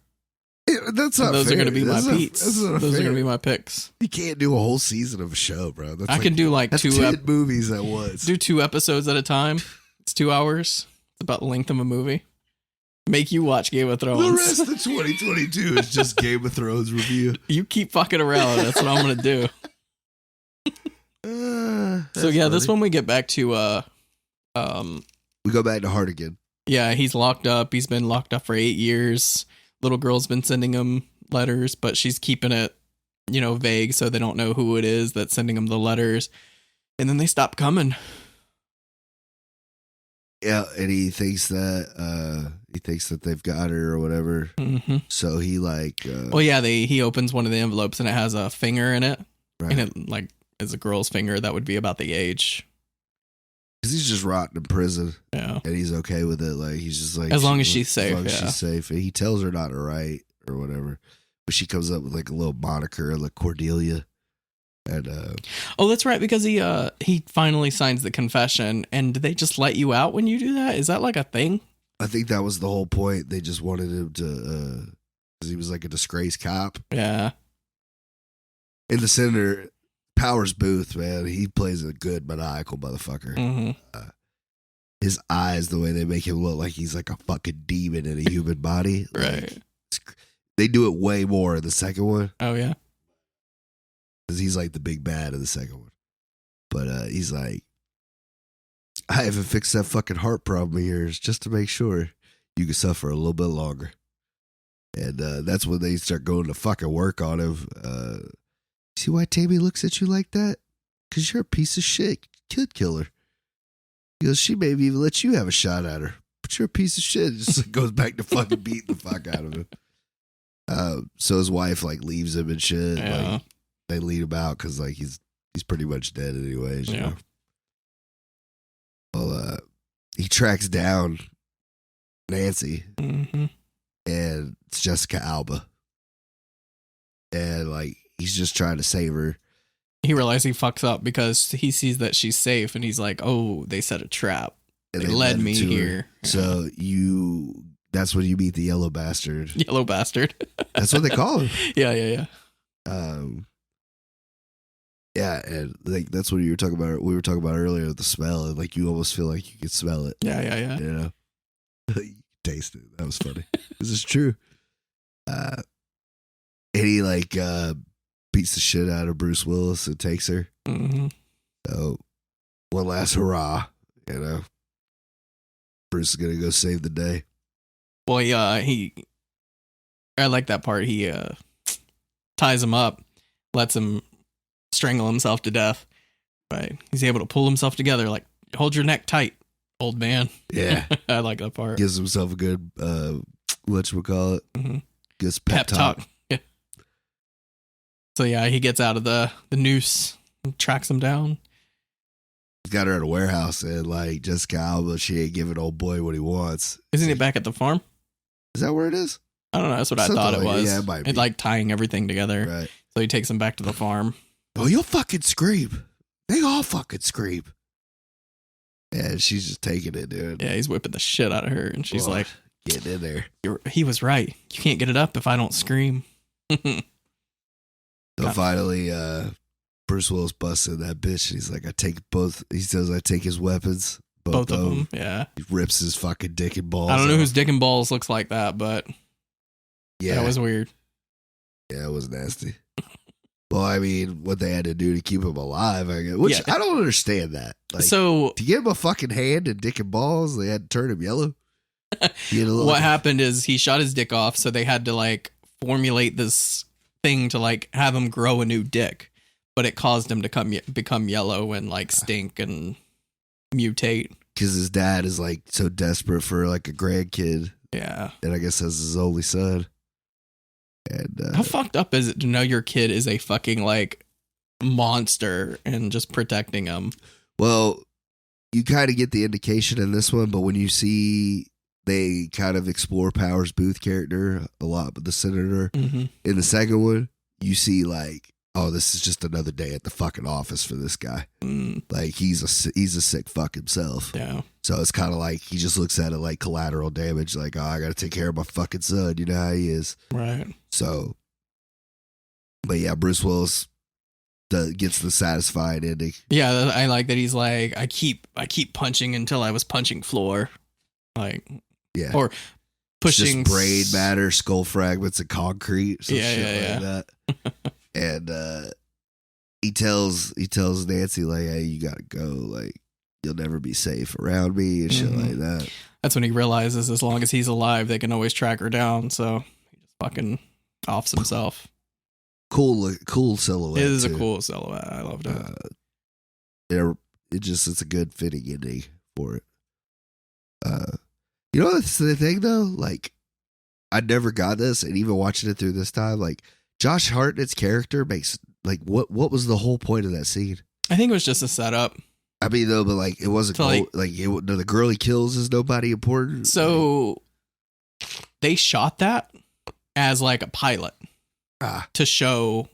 That's not those fair. Are going to be that's my not, beats. Those are going to be my picks. You can't do a whole season of a show, bro. That's I can do like 10 movies at once. Do 2 episodes at a time. It's 2 hours. It's about the length of a movie. Make you watch Game of Thrones. The rest of 2022 is just Game of Thrones review. You keep fucking around. That's what I'm going to do. So yeah, funny. This one we get back to we go back to Hartigan. Yeah, he's locked up. He's been locked up for 8 years. Little girl's been sending him letters, but she's keeping it, vague so they don't know who it is that's sending him the letters. And then they stop coming. Yeah, and he thinks that they've got her or whatever. Mm-hmm. So he he opens one of the envelopes and it has a finger in it. Right. And it is a girl's finger that would be about the age. Because he's just rotting in prison. Yeah. And he's okay with it. Like, he's just like... As long as she's safe, As long as she's safe. And he tells her not to write or whatever. But she comes up with like a little moniker, like Cordelia. And oh, that's right, because he finally signs the confession. And do they just let you out when you do that? Is that like a thing? I think that was the whole point. They just wanted him to... Because he was like a disgraced cop. Yeah. In the Senator... Powers Booth, man, he plays a good maniacal motherfucker. Mm-hmm. His eyes, the way they make him look like he's like a fucking demon in a human body. Right. They do it way more in the second one. Oh, yeah. Because he's like the big bad in the second one. But he's like, I haven't fixed that fucking heart problem of yours just to make sure you can suffer a little bit longer. And that's when they start going to fucking work on him. See why Tammy looks at you like that? Because you're a piece of shit kid killer. He goes, she maybe even let you have a shot at her, but you're a piece of shit. It just goes back to fucking beating the fuck out of him. So his wife like leaves him and shit. Yeah. Like, they lead him out because like he's pretty much dead anyways. You know? Well, he tracks down Nancy, mm-hmm. and it's Jessica Alba, and like. He's just trying to save her. He realized he fucks up because he sees that she's safe and he's like, oh, they set a trap. And they led me here. Yeah. So that's when you meet the yellow bastard. Yellow bastard. That's what they call him. Yeah. Yeah, and like that's what we were talking about earlier, the smell, and like you almost feel like you could smell it. Yeah. You know? You taste it. That was funny. This is true. And he like beats the shit out of Bruce Willis and takes her. Mm-hmm. So one last hurrah, Bruce is gonna go save the day. Well, I like that part. He ties him up, lets him strangle himself to death. Right, he's able to pull himself together. Like, hold your neck tight, old man. Yeah, I like that part. Gives himself a good whatchamacallit. Mm-hmm. Gives pep talk. Yeah. So yeah, he gets out of the noose and tracks him down. He's got her at a warehouse, and like Jessica Alba, she ain't giving old boy what he wants. Isn't it back at the farm? Is that where it is? I don't know. That's what I thought it was. Yeah, it might be. It's like tying everything together. Right. So he takes him back to the farm. Oh, you'll fucking scream. They all fucking scream. And she's just taking it, dude. Yeah, he's whipping the shit out of her, and she's like, getting in there. He was right. You can't get it up if I don't scream. So finally, Bruce Willis busts in that bitch, and he's like, he says, I take his weapons. Both of them. Yeah. He rips his fucking dick and balls. I don't know whose dick and balls looks like that, but yeah, that was weird. Yeah, it was nasty. Well, I mean, what they had to do to keep him alive, I guess. Which I don't understand that. Like, so to give him a fucking hand and dick and balls, they had to turn him yellow. What happened is he shot his dick off, so they had to like formulate this thing to like have him grow a new dick, but it caused him to become yellow and like stink and mutate. Because his dad is like so desperate for like a grandkid. Yeah. And I guess that's his only son. And how fucked up is it to know your kid is a fucking like monster and just protecting him? Well, you kind of get the indication in this one, but when you see they kind of explore Powers Booth character a lot, but the senator Mm-hmm. in the second one, you see like, oh, this is just another day at the fucking office for this guy. Like he's a sick fuck himself. Yeah. So it's kind of like he just looks at it like collateral damage. Like, oh, I got to take care of my fucking son. You know how he is. Right. So, but yeah, Bruce Willis gets the satisfying ending. Yeah, I like that he's like, I keep punching until I was punching floor. Like, Yeah. or pushing just brain matter, skull fragments, and concrete. Some shit like that. And he tells Nancy like, "Hey, you gotta go. Like, you'll never be safe around me and shit like that." That's when he realizes as long as he's alive, they can always track her down. So he just fucking offs himself. Cool silhouette. It is too. a cool silhouette. I loved it. It's a good fitting ending for it. You know that's the thing though. Like, I never got this, and even watching it through this time, like Josh Hartnett's character makes like what was the whole point of that scene? I think it was just a setup. I mean, though, but like it wasn't the girl he kills is nobody important. So they shot that as like a pilot to show,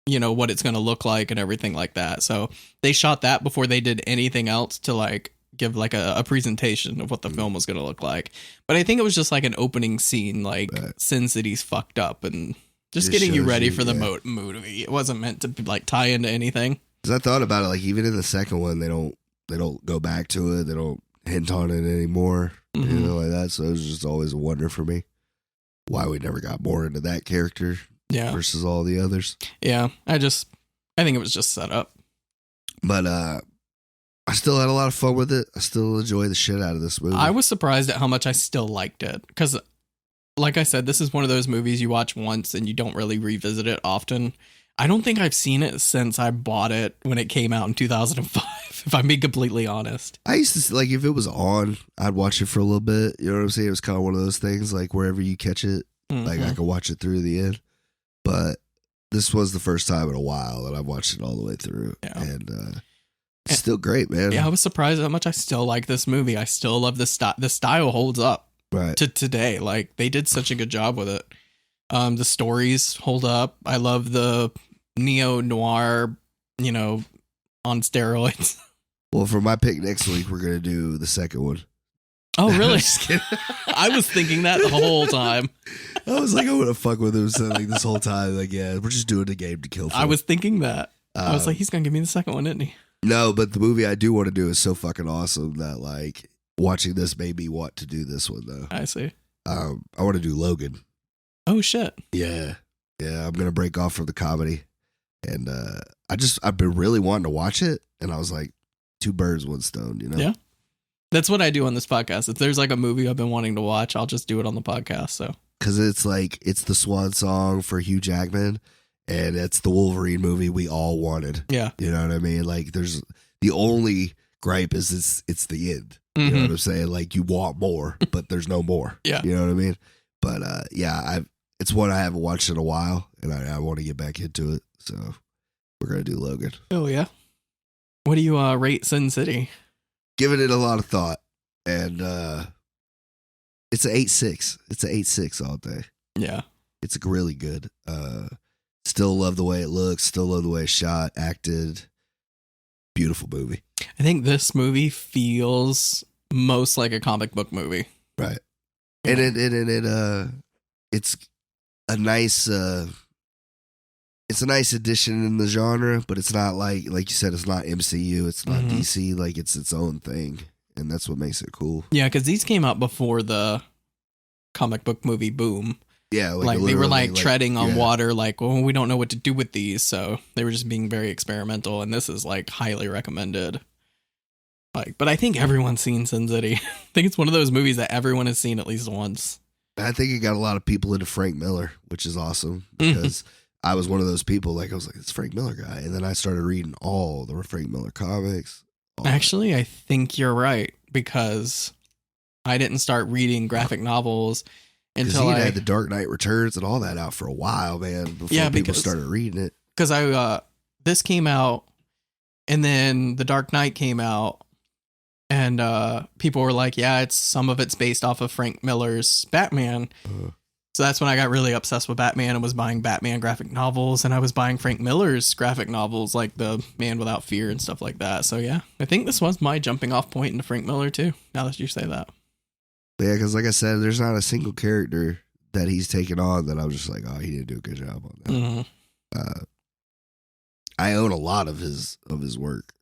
you know, what it's going to look like and everything like that. So they shot that before they did anything else to like give like a presentation of what the film was going to look like. But I think it was just like an opening scene, like Sin City's fucked up and just getting you ready for the movie. It wasn't meant to like tie into anything. Because I thought about it, like even in the second one, they don't go back to it. They don't hint on it anymore, you know, like that. So it was just always a wonder for me why we never got more into that character versus all the others. Yeah, I think it was just set up. But I still had a lot of fun with it. I still enjoy the shit out of this movie. I was surprised at how much I still liked it. Because, like I said, this is one of those movies you watch once and you don't really revisit it often. I don't think I've seen it since I bought it when it came out in 2005, if I'm being completely honest. I used to, like, if it was on, I'd watch it for a little bit. You know what I'm saying? It was kind of one of those things, like, wherever you catch it, like, I could watch it through the end. But this was the first time in a while that I've watched it all the way through. Yeah. And it's still great, man. Yeah, I was surprised how much I still like this movie. I still love the style. The style holds up to today. Like, they did such a good job with it. The stories hold up. I love the neo-noir, you know, on steroids. Well, for my pick next week, we're going to do the second one. Oh, really? I was thinking that the whole time. I was like, I want to fuck with him. So, like, this whole time, like, yeah, we're just doing the game to kill film. I was thinking that. I was like, he's going to give me the second one, isn't he? No, but the movie I do want to do is so fucking awesome that, like, watching this made me want to do this one, though. I see. I want to do Logan. Oh, shit. Yeah. Yeah, I'm going to break off from the comedy. And I've been really wanting to watch it. And I was like, two birds, one stone, you know? Yeah. That's what I do on this podcast. If there's like a movie I've been wanting to watch, I'll just do it on the podcast. So, because it's like, it's the swan song for Hugh Jackman. And it's the Wolverine movie we all wanted. Yeah. You know what I mean? Like, there's the only gripe is it's the end. You know what I'm saying? Like, you want more, but there's no more. Yeah. You know what I mean? But yeah, it's one I haven't watched in a while, and I want to get back into it. So we're gonna do Logan. Oh yeah. What do you rate Sin City? Giving it a lot of thought, and it's an 8.6. It's an 8.6 all day. Yeah. It's really good. Still love the way it looks. Still love the way it's shot, acted. Beautiful movie. I think this movie feels most like a comic book movie. Right. And it's a nice addition in the genre, but it's not like you said, it's not MCU, it's not DC, like it's its own thing, and that's what makes it cool. Yeah, because these came out before the comic book movie boom. Yeah, like they were like treading on water, like, well, we don't know what to do with these, so they were just being very experimental, and this is like highly recommended. Like, but I think everyone's seen Sin City. I think it's one of those movies that everyone has seen at least once. I think it got a lot of people into Frank Miller, which is awesome, because I was one of those people, like, I was like, it's Frank Miller guy, and then I started reading all the Frank Miller comics. Actually, I think you're right, because I didn't start reading graphic novels until he had The Dark Knight Returns and all that out for a while, man, before people started reading it. Because this came out, and then The Dark Knight came out, And people were like, yeah, some of it's based off of Frank Miller's Batman. So that's when I got really obsessed with Batman and was buying Batman graphic novels. And I was buying Frank Miller's graphic novels, like The Man Without Fear and stuff like that. So yeah, I think this was my jumping off point into Frank Miller too, now that you say that. Yeah, because like I said, there's not a single character that he's taken on that I'm just like, oh, he didn't do a good job on that. Mm-hmm. I own a lot of his work,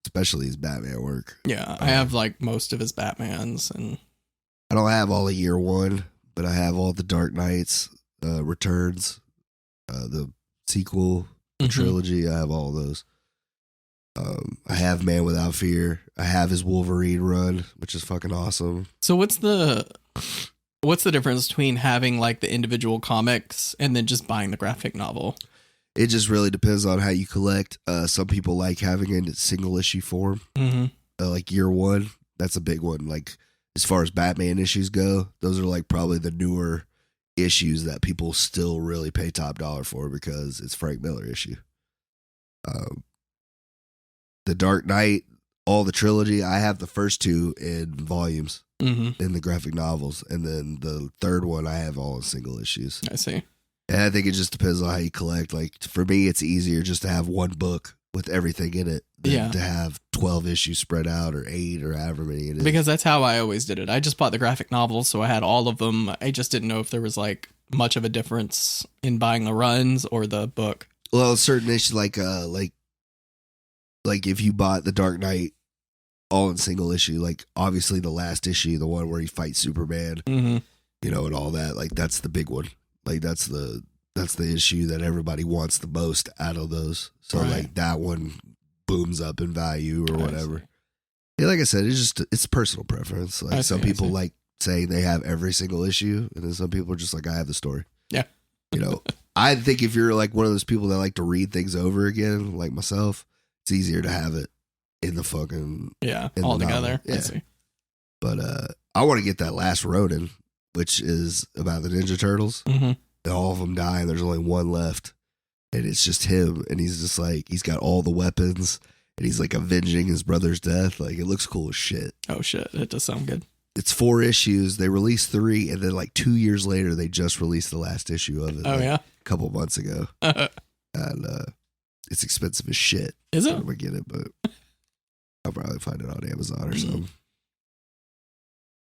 especially his Batman work. Yeah, I have like most of his Batmans, and I don't have all of Year One, but I have all the Dark Knights Returns, the sequel trilogy. I have all those. I have Man Without Fear. I have his Wolverine run, which is fucking awesome. So what's the difference between having like the individual comics and then just buying the graphic novel? It just really depends on how you collect. Some people like having it in single issue form. Mm-hmm. Like Year One, that's a big one. Like as far as Batman issues go, those are like probably the newer issues that people still really pay top dollar for because it's Frank Miller issue. The Dark Knight, all the trilogy, I have the first two in volumes in the graphic novels, and then the third one I have all in single issues. I see. And I think it just depends on how you collect. Like for me, it's easier just to have one book with everything in it than to have 12 issues spread out or 8 or however many it is. Because that's how I always did it. I just bought the graphic novels, so I had all of them. I just didn't know if there was like much of a difference in buying the runs or the book. Well, certain issues like if you bought the Dark Knight all in single issue, like obviously the last issue, the one where he fights Superman, you know, and all that, like that's the big one. Like that's the issue that everybody wants the most out of those. So like that one booms up in value or whatever. Yeah, like I said, it's personal preference. Like some people like saying they have every single issue, and then some people are just like, I have the story. Yeah. You know, I think if you're like one of those people that like to read things over again, like myself, it's easier to have it in the fucking all together. Yeah. I see. But I want to get that last Ronin, which is about the Ninja Turtles. Mm-hmm. And all of them die, and there's only one left, and it's just him, and he's just like he's got all the weapons, and he's like avenging his brother's death. Like it looks cool as shit. Oh shit, it does sound good. It's 4 issues. They released 3, and then like 2 years later, they just released the last issue of it. Oh a couple months ago, and it's expensive as shit. Is it? I'm gonna get it, but I'll probably find it on Amazon or something.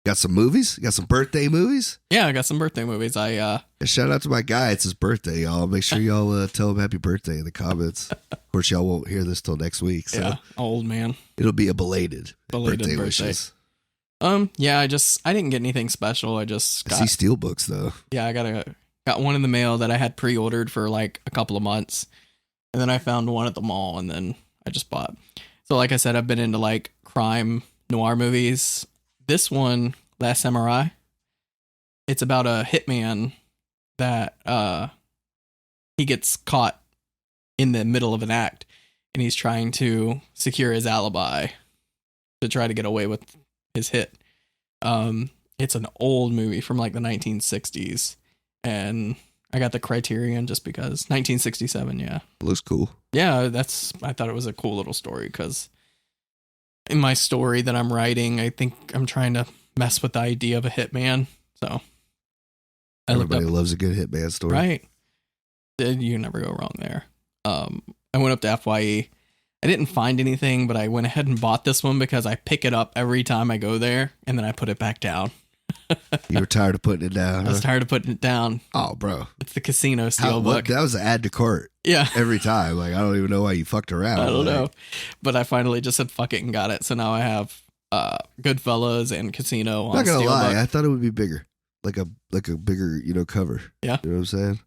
Got some movies? Got some birthday movies? Yeah, I got some birthday movies. Shout out to my guy. It's his birthday, y'all. Make sure y'all tell him happy birthday in the comments. Of course, y'all won't hear this till next week. So yeah, old man. It'll be a belated birthday wishes. Yeah, I didn't get anything special. I just got... I see steelbooks, though. Yeah, I got one in the mail that I had pre-ordered for like a couple of months. And then I found one at the mall, and then I just bought. So like I said, I've been into like crime noir movies. This one, Last Samurai, it's about a hitman that he gets caught in the middle of an act, and he's trying to secure his alibi to try to get away with his hit. It's an old movie from like the 1960s, and I got the Criterion just because 1967. Yeah, looks cool. Yeah, I thought it was a cool little story because in my story that I'm writing, I think I'm trying to mess with the idea of a hitman. So everybody loves a good hitman story, right? You never go wrong there. I went up to FYE. I didn't find anything, but I went ahead and bought this one because I pick it up every time I go there, and then I put it back down. You were tired of putting it down. I was tired of putting it down. Oh, bro. It's the Casino Steelbook. That was an add to cart. Yeah. Every time. Like, I don't even know why you fucked around. I don't know. But I finally just said fuck it and got it. So now I have Goodfellas and Casino on Not gonna Steelbook. lie, I thought it would be bigger. Like a bigger, cover. Yeah. You know what I'm saying?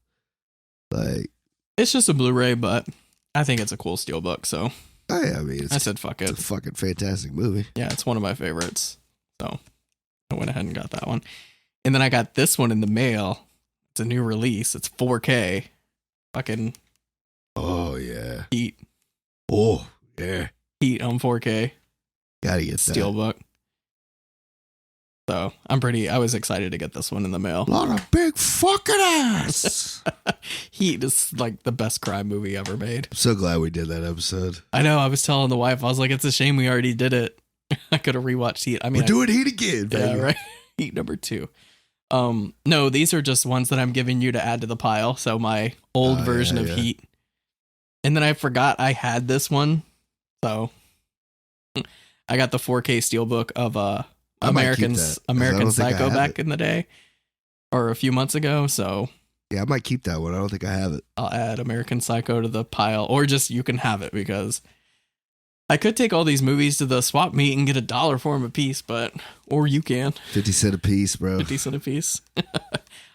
Like, it's just a Blu-ray, but I think it's a cool Steelbook, so I mean, I said fuck it. It's a fucking fantastic movie. Yeah, it's one of my favorites. So I went ahead and got that one. And then I got this one in the mail. It's a new release. It's 4K. Fucking oh yeah. Heat. Oh yeah. Heat on 4K. Gotta get that. Steelbook. So I was excited to get this one in the mail. A lot of big fucking ass. Heat is like the best crime movie ever made. I'm so glad we did that episode. I know. I was telling the wife, I was like, it's a shame we already did it. I could have rewatched Heat. I mean, we're doing Heat again, baby. Yeah, right. Heat number 2. No, these are just ones that I'm giving you to add to the pile. So my old version of Heat. And then I forgot I had this one. So I got the 4K steelbook of American Psycho back in the day or a few months ago. So yeah, I might keep that one. I don't think I have it. I'll add American Psycho to the pile, or just you can have it, because I could take all these movies to the swap meet and get $1 for them a piece, or you can 50 cents a piece, bro. 50 cents a piece.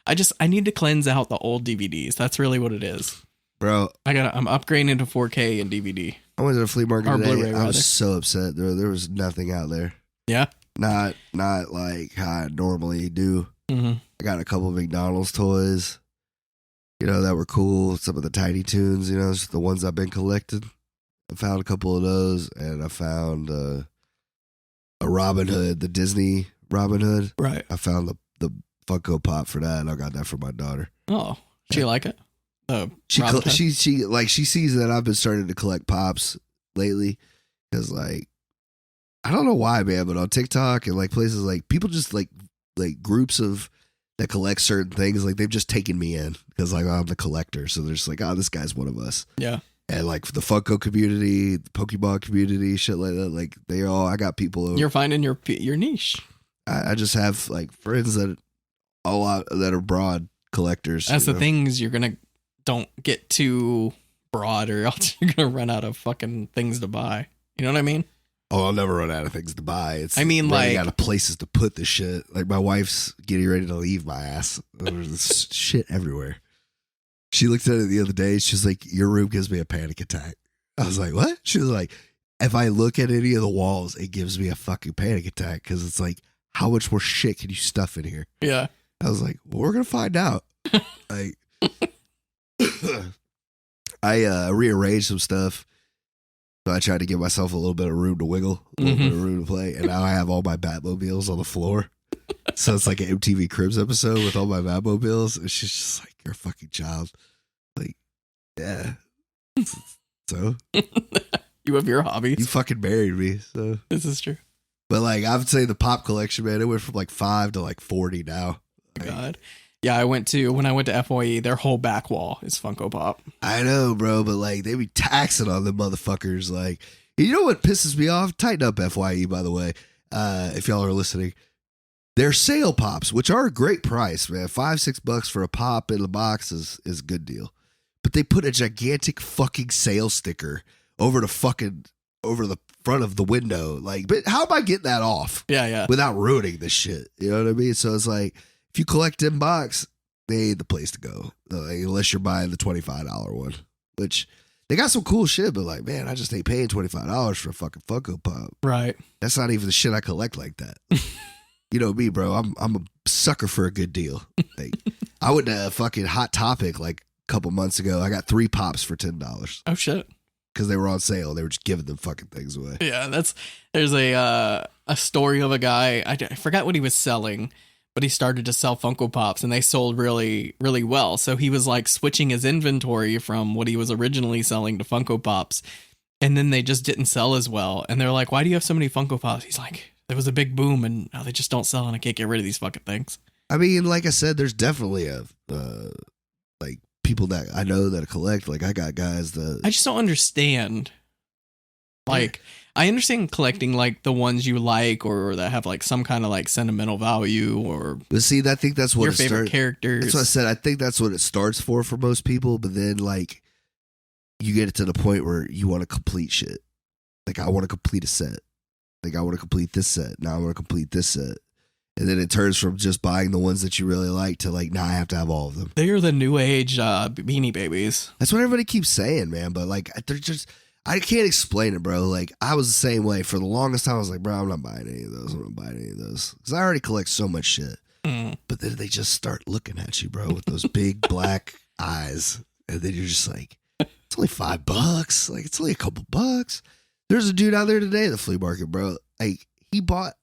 I need to cleanse out the old DVDs. That's really what it is, bro. I'm upgrading to 4K and DVD. I went to the flea market today. Blu-ray, I was so upset. There was nothing out there. Yeah, not like how I normally do. Mm-hmm. I got a couple of McDonald's toys, that were cool. Some of the Tiny Toons, just the ones I've been collecting. I found a couple of those, and I found a Robin Hood, the Disney Robin Hood. Right. I found the Funko Pop for that, and I got that for my daughter. Oh, she like it? She sees that I've been starting to collect pops lately, because I don't know why, man, but on TikTok and places people just like groups of that collect certain things, they've just taken me in because I'm the collector, so they're just this guy's one of us. Yeah. And the Funko community, the Pokemon community, shit like that, I got people over. You're finding your niche. I just have friends that are broad collectors. That's the things don't get too broad, or else you're gonna run out of fucking things to buy. You know what I mean? Oh, I'll never run out of things to buy. Running out of places to put the shit. My wife's getting ready to leave my ass. There's shit everywhere. She looked at it the other day. She's like, your room gives me a panic attack. I was like, what? She was like, if I look at any of the walls, it gives me a fucking panic attack, because it's how much more shit can you stuff in here? Yeah. I was like, well, we're going to find out. I rearranged some stuff. So I tried to give myself a little bit of room to wiggle, a little bit of room to play. And now I have all my Batmobiles on the floor. So it's like an MTV Cribs episode with all my Batmobiles. And she's just like, you're a fucking child. Yeah. So you have your hobbies. You fucking married me. So this is true. But I would say the pop collection, man, it went from 5 to 40 now. God. Yeah, when I went to FYE, their whole back wall is Funko Pop. I know, bro, but they be taxing on them motherfuckers. You know what pisses me off? Tighten up, FYE, by the way, if y'all are listening. They're sale pops, which are a great price, man. $5-6 for a pop in the box is a good deal. But they put a gigantic fucking sale sticker over the front of the window. But how am I getting that off? Yeah. Without ruining this shit. You know what I mean? So it's if you collect in box, they ain't the place to go. Unless you're buying the $25 one, which they got some cool shit, but man, I just ain't paying $25 for a fucking Funko Pop. Right. That's not even the shit I collect like that. You know me, bro. I'm a sucker for a good deal. I went to a fucking Hot Topic a couple months ago. I got 3 pops for $10. Oh shit. Because they were on sale. They were just giving them fucking things away. Yeah, there's a story of a guy. I forgot what he was selling, but he started to sell Funko Pops, and they sold really, really well. So he was switching his inventory from what he was originally selling to Funko Pops, and then they just didn't sell as well. And they're like, "Why do you have so many Funko Pops?" He's like, "There was a big boom, and now they just don't sell, and I can't get rid of these fucking things." I mean, like I said, there's definitely people that I know that collect. I got guys that I just don't understand. I understand collecting the ones you like, or that have some kind of sentimental value, or but see, I think that's what your favorite characters. That's what I said. I think that's what it starts for most people. But then you get it to the point where you want to complete shit. I want to complete a set. I want to complete this set. Now I want to complete this set. And then it turns from just buying the ones that you really like to now I have to have all of them. They are the new age Beanie Babies. That's what everybody keeps saying, man. But they're just, I can't explain it, bro. I was the same way for the longest time. I was like, bro, I'm not buying any of those. I'm not buying any of those. Because I already collect so much shit. But then they just start looking at you, bro, with those big black eyes. And then you're just it's only $5. It's only a couple bucks. There's a dude out there today at the flea market, bro. He bought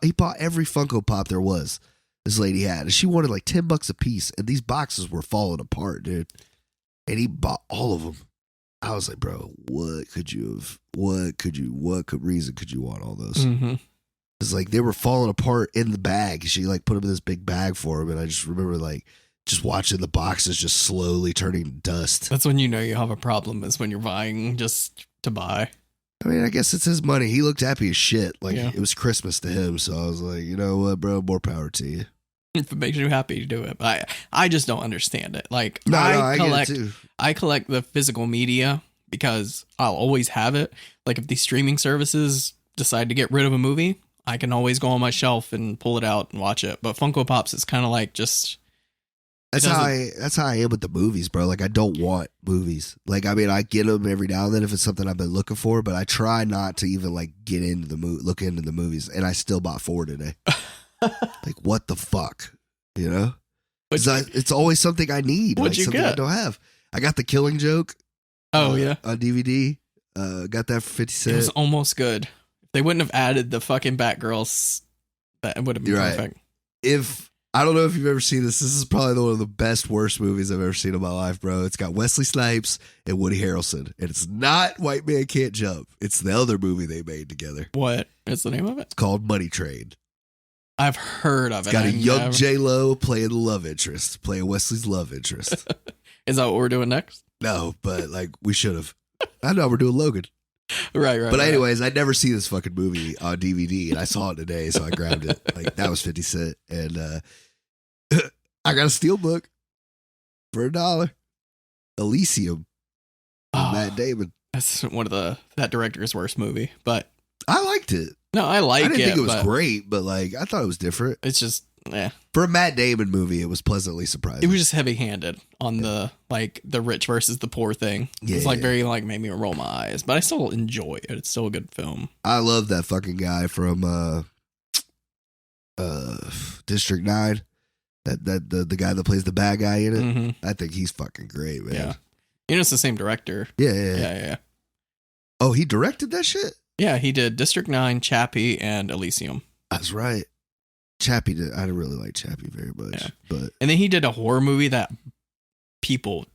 he bought every Funko Pop there was. This lady had, and she wanted $10 a piece, and these boxes were falling apart, dude. And he bought all of them. I was like, bro, what reason could you want all those? Mm-hmm. It's like they were falling apart in the bag. She like put them in this big bag for him. And I just remember like just watching the boxes just slowly turning to dust. That's when you know you have a problem, is when you're buying just to buy. I mean, I guess it's his money. He looked happy as shit. Like it was Christmas to him. So I was like, you know what, bro, more power to you. If it makes you happy, do it. But I just don't understand it. Like I get it too. I collect the physical media because I'll always have it. Like if these streaming services decide to get rid of a movie, I can always go on my shelf and pull it out and watch it. But Funko Pops is kind of like just... That's how I am with the movies, bro. Like I don't want movies. Like, I mean, I get them every now and then if it's something I've been looking for, but I try not to even like get into look into the movies. And I still bought 4 today. Like, what the fuck? You know? It's always something I need. What'd you something get? I don't have. I got The Killing Joke. Oh, yeah. On DVD. Got that for 50 cents. It was almost good. If they wouldn't have added the fucking Batgirls, that would have been perfect. I don't know if you've ever seen this. This is probably one of the best, worst movies I've ever seen in my life, bro. It's got Wesley Snipes and Woody Harrelson. And it's not White Man Can't Jump. It's the other movie they made together. What is the name of it? It's called Money Train. I've heard of it. It's got a young J-Lo playing the love interest, playing Wesley's love interest. Is that what we're doing next? No, but like we should have. I know we're doing Logan. Right. But anyways, I'd never seen this fucking movie on DVD, and I saw it today, so I grabbed it. Like that was 50 cents, and I got a steelbook for $1. Elysium, Matt Damon. That's one of that director's worst movie, but I liked it. No, I didn't think it was great, but like I thought it was different. It's just, for a Matt Damon movie, it was pleasantly surprising. It was just heavy-handed on the rich versus the poor thing. It's very made me roll my eyes, but I still enjoy it. It's still a good film. I love that fucking guy from District 9. That the guy that plays the bad guy in it. Mm-hmm. I think he's fucking great, man. Yeah. It's the same director. Yeah. Oh, he directed that shit? Yeah, he did District 9, Chappie, and Elysium. That's right. Chappie did. I didn't really like Chappie very much. But and then he did a horror movie that people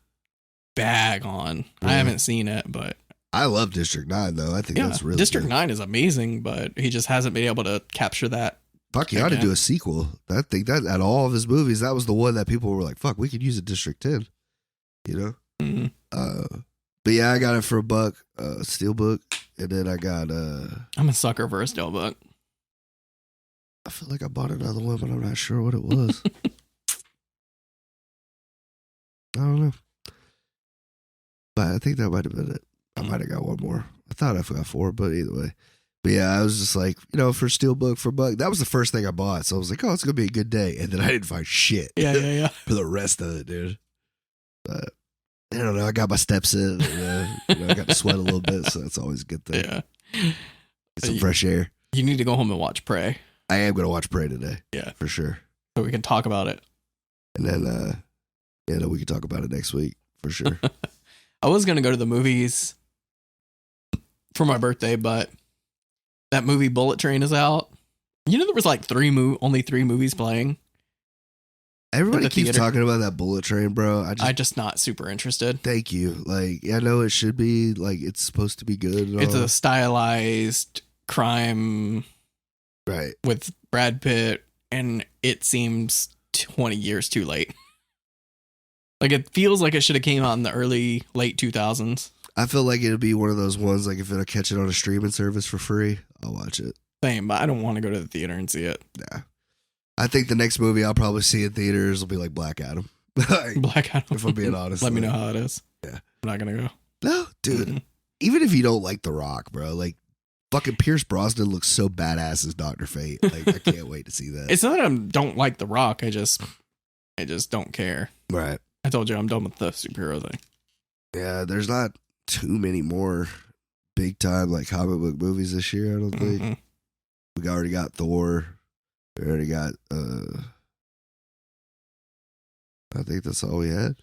bag on. Yeah. I haven't seen it, but I love District 9 though. I think that's really District good. 9 is amazing, but he just hasn't been able to capture that. Fuck, he ought to do a sequel. I think that out of all of his movies, that was the one that people were like, fuck, we could use a District 10. You know? Mm-hmm. But yeah, I got it for $1, steelbook, and then I got I'm a sucker for a steelbook. I feel like I bought another one, but I'm not sure what it was. I don't know. But I think that might have been it. I might have got one more. I thought I got 4, but either way. But yeah, I was just like, for steelbook for $1. That was the first thing I bought. So I was like, oh, it's going to be a good day. And then I didn't find shit. Yeah. For the rest of it, dude. But I don't know. I got my steps in. And, I got to sweat a little bit. So that's always a good thing. Yeah. Get some fresh air. You need to go home and watch Prey. I am going to watch Prey today. Yeah. For sure. So we can talk about it. And then, we can talk about it next week. For sure. I was going to go to the movies for my birthday, but that movie Bullet Train is out. There was only 3 movies playing. Everybody keeps talking about that Bullet Train, bro. I just not super interested. Thank you. Like, I know it should be like it's supposed to be good. It's a stylized crime, right? With Brad Pitt, and it seems 20 years too late. Like it feels like it should have came out in the late 2000s. I feel like it'd be one of those ones like if it'll catch it on a streaming service for free, I'll watch it. Same, but I don't want to go to the theater and see it. Yeah. I think the next movie I'll probably see in theaters will be like Black Adam. Black Adam. If I'm being honest. Let me know how it is. Yeah. I'm not going to go. No, dude. Mm-hmm. Even if you don't like The Rock, bro, like fucking Pierce Brosnan looks so badass as Dr. Fate. Like, I can't wait to see that. It's not that I don't like The Rock. I just don't care. Right. I told you I'm done with the superhero thing. Yeah, there's not too many more big time like comic book movies this year, I don't think. Mm-hmm. We already got Thor. We already got I think that's all we had.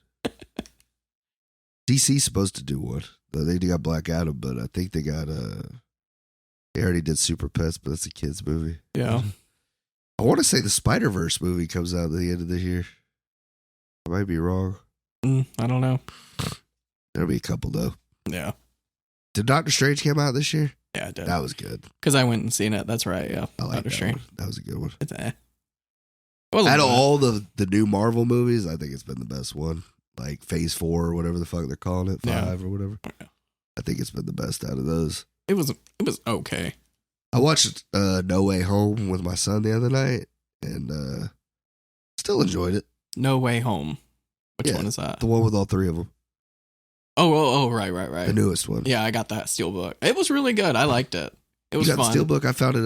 DC's supposed to do one. They got Black Adam, but I think they got they already did Super Pets, but that's a kids movie. Yeah. I want to say the Spider-Verse movie comes out at the end of this year. I might be wrong. I don't know. There'll be a couple though. Yeah. Did Doctor Strange come out this year? Yeah, it did. That was good. Because I went and seen it. That's right. Yeah. I like Doctor that Strange. one. That was a good one. It's Out of all the new Marvel movies, I think it's been the best one. Like Phase 4 or whatever the fuck they're calling it, 5 or whatever. Yeah. I think it's been the best out of those. It was okay. I watched No Way Home with my son the other night, and still enjoyed it. No Way Home. Which one is that? The one with all three of them. Oh, right. The newest one. Yeah, I got that Steelbook. It was really good. I liked it. It was fun. The Steelbook. I found it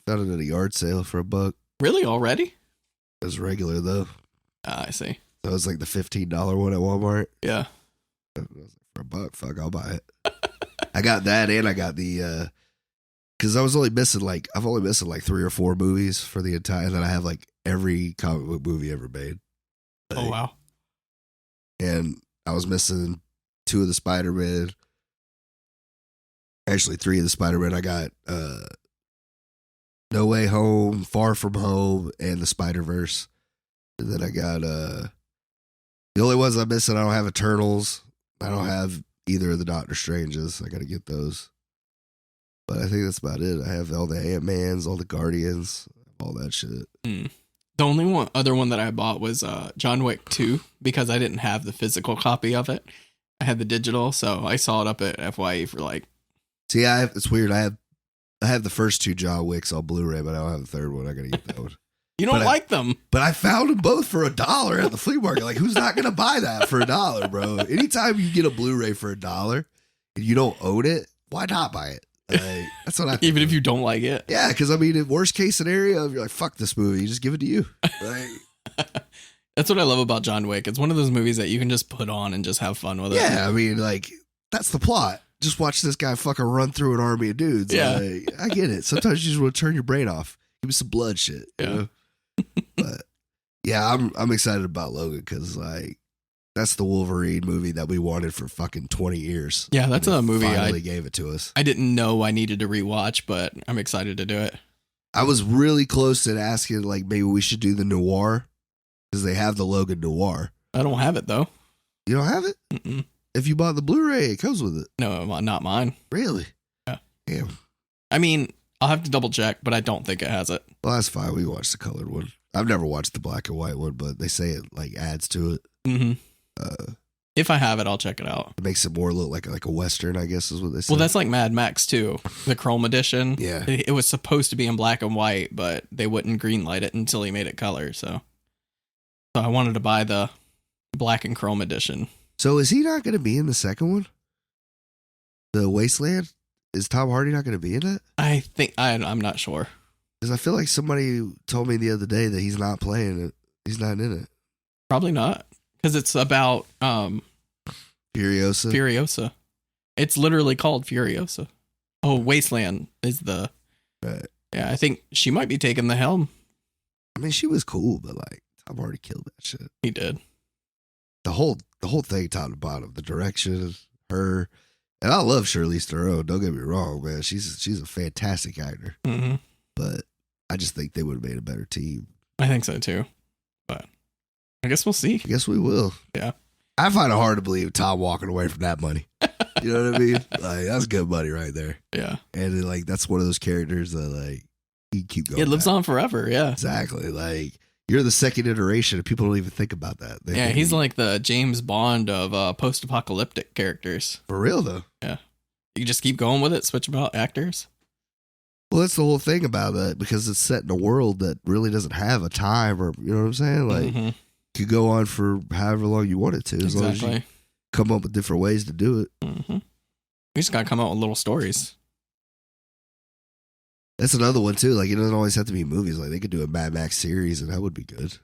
at a yard sale for $1. Really? Already? It was regular though. I see. So it was like the $15 one at Walmart. Yeah. I was like, for $1, fuck, I'll buy it. I got that, and I got the because I've only missing like 3 or 4 movies for the entire. And then I have like every comic book movie ever made. Oh wow. And I was missing 2 of the Spider-Man. Actually, 3 of the Spider-Man. I got No Way Home, Far From Home, and the Spider-Verse. And then I got the only ones I'm missing, I don't have Eternals. I don't have either of the Doctor Stranges. I got to get those. But I think that's about it. I have all the Ant-Mans, all the Guardians, all that shit. The only other one that I bought was John Wick 2 because I didn't have the physical copy of it. I had the digital, so I saw it up at FYE for like. See, it's weird. I have the first 2 John Wicks on Blu-ray, but I don't have the third one. I gotta get that one. You don't like them, but I found them both for $1 at the flea market. Like, who's not gonna buy that for $1, bro? Anytime you get a Blu-ray for $1 and you don't own it, why not buy it? Like, that's what I think. Even if you don't like it. Yeah, because I mean, in worst case scenario, you're like, fuck this movie, you just give it to you. Like, that's what I love about John Wick. It's one of those movies that you can just put on and just have fun with it. Yeah, I mean, like, that's the plot. Just watch this guy fucking run through an army of dudes. Yeah. Like, I get it. Sometimes you just want to turn your brain off. Give me some blood shit. You know? But yeah, I'm excited about Logan because like that's the Wolverine movie that we wanted for fucking 20 years. Yeah, that's a movie finally gave it to us. I didn't know I needed to rewatch, but I'm excited to do it. I was really close to asking like maybe we should do the noir because they have the Logan noir. I don't have it though. You don't have it? Mm-mm. If you bought the Blu-ray, it comes with it. No, not mine. Really? Yeah. Damn. I mean, I'll have to double check, but I don't think it has it. Well, that's fine. We watched the colored one. I've never watched the black and white one, but they say it like adds to it. Mm-hmm. If I have it, I'll check it out. It makes it more look like a Western, I guess is what they say. Well, that's like Mad Max too. The Chrome edition. Yeah. It was supposed to be in black and white, but they wouldn't greenlight it until he made it color. So I wanted to buy the black and chrome edition. So is he not going to be in the second one? The Wasteland? Is Tom Hardy not going to be in it? I think I'm not sure. Because I feel like somebody told me the other day that he's not playing it. He's not in it. Probably not. Because it's about Furiosa. It's literally called Furiosa. Oh, Wasteland is the... Right. Yeah, I think she might be taking the helm. I mean, she was cool, but like, Tom Hardy killed that shit. He did. The whole thing, top to bottom, the direction, her... And I love Charlize Theron. Don't get me wrong, man. She's a fantastic actor. Mm-hmm. But I just think they would have made a better team. I think so too. But I guess we'll see. I guess we will. Yeah. I find it hard to believe Tom walking away from that money. You know what I mean? Like, that's good money right there. Yeah. And like that's one of those characters that like you keep going. It lives on forever. Yeah. Exactly. Like you're the second iteration, and people don't even think about that. He's like the James Bond of post-apocalyptic characters. For real though. Yeah. You just keep going with it, switch about actors. Well, that's the whole thing about that because it's set in a world that really doesn't have a time, or you know what I'm saying? Like, you could go on for however long you want it to, as long as you come up with different ways to do it. Mm-hmm. We just gotta come out with little stories. That's another one too. Like, it doesn't always have to be movies. Like, they could do a Mad Max series, and that would be good,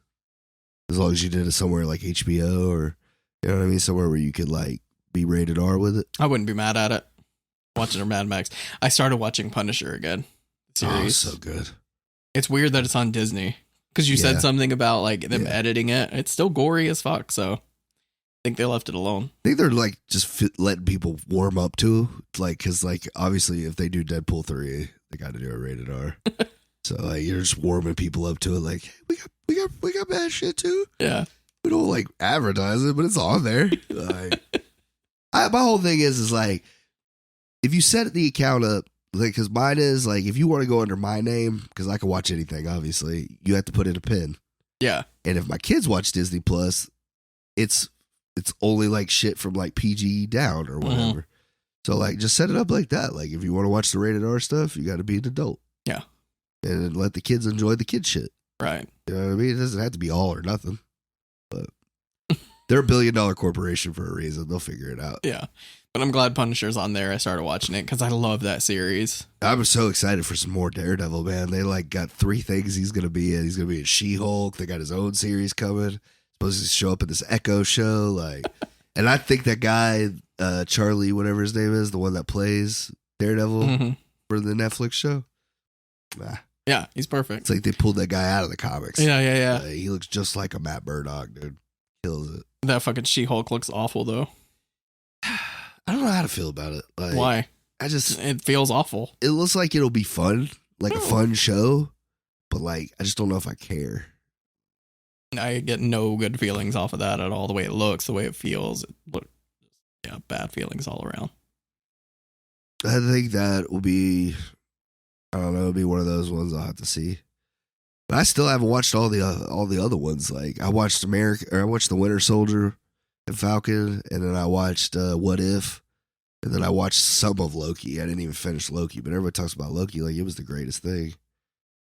as long as you did it somewhere like HBO or you know what I mean, somewhere where you could like be rated R with it. I wouldn't be mad at it. Watching a Mad Max. I started watching Punisher again. Series. Oh, so good. It's weird that it's on Disney because you said something about like them editing it. It's still gory as fuck. So I think they left it alone. I think they're like just letting people warm up to like, because like obviously if they do Deadpool 3, they got to do a rated R. So like you're just warming people up to it. Like, hey, we got bad shit too. Yeah. We don't like advertise it, but it's on there. Like, I my whole thing is like, if you set the account up, like, because mine is like, if you want to go under my name, because I can watch anything, obviously, you have to put in a pin. Yeah. And if my kids watch Disney Plus, it's only like shit from like PG down or whatever. Mm-hmm. So like, just set it up like that. Like, if you want to watch the rated R stuff, you got to be an adult. Yeah. And let the kids enjoy the kid shit. Right. You know what I mean? It doesn't have to be all or nothing. But they're a $1 billion corporation for a reason. They'll figure it out. Yeah. But I'm glad Punisher's on there. I started watching it because I love that series. I'm so excited for some more Daredevil, man. They like got 3 things he's going to be in. He's going to be in She-Hulk. They got his own series coming. Supposed to show up in this Echo show. Like, and I think that guy, Charlie, whatever his name is, the one that plays Daredevil for the Netflix show. Nah. Yeah, he's perfect. It's like they pulled that guy out of the comics. Yeah. He looks just like a Matt Murdock, dude. Kills it. That fucking She-Hulk looks awful, though. I don't know how to feel about it. Like, why? It feels awful. It looks like it'll be fun, like a fun show, but like I just don't know if I care. I get no good feelings off of that at all. The way it looks, the way it feels, bad feelings all around. I think that will be, I don't know, it'll be one of those ones I'll have to see. But I still haven't watched all the other ones. Like I watched The Winter Soldier and Falcon, and then I watched What If, and then I watched some of Loki. I didn't even finish Loki, but everybody talks about Loki like it was the greatest thing.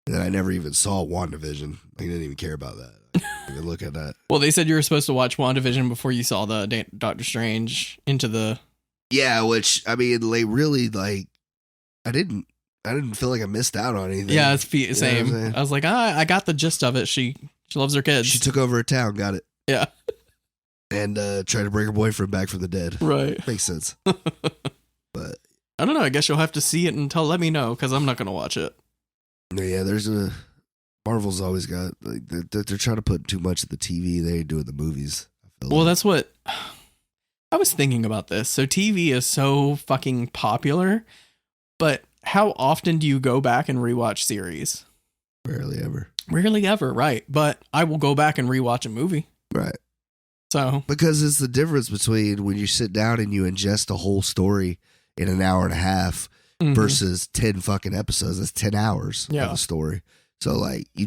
And then I never even saw WandaVision. I didn't even care about that. I didn't even look at that. Well, they said you were supposed to watch WandaVision before you saw the Doctor Strange into the... Yeah, which, I mean, they really, like, I didn't feel like I missed out on anything. Yeah, it's same. I was like, I got the gist of it. She loves her kids. She took over a town, got it. Yeah. And tried to bring her boyfriend back from the dead. Right. Makes sense. But I don't know. I guess you'll have to see it and let me know, because I'm not going to watch it. Yeah, Marvel's always got, like, they're trying to put too much of the TV they do in the movies. Well, that's what I was thinking about this. So TV is so fucking popular, but how often do you go back and rewatch series? Rarely ever. Rarely ever, right. But I will go back and rewatch a movie. Right. So because it's the difference between when you sit down and you ingest a whole story in an hour and a half versus 10 fucking episodes. That's 10 hours of a story. So like you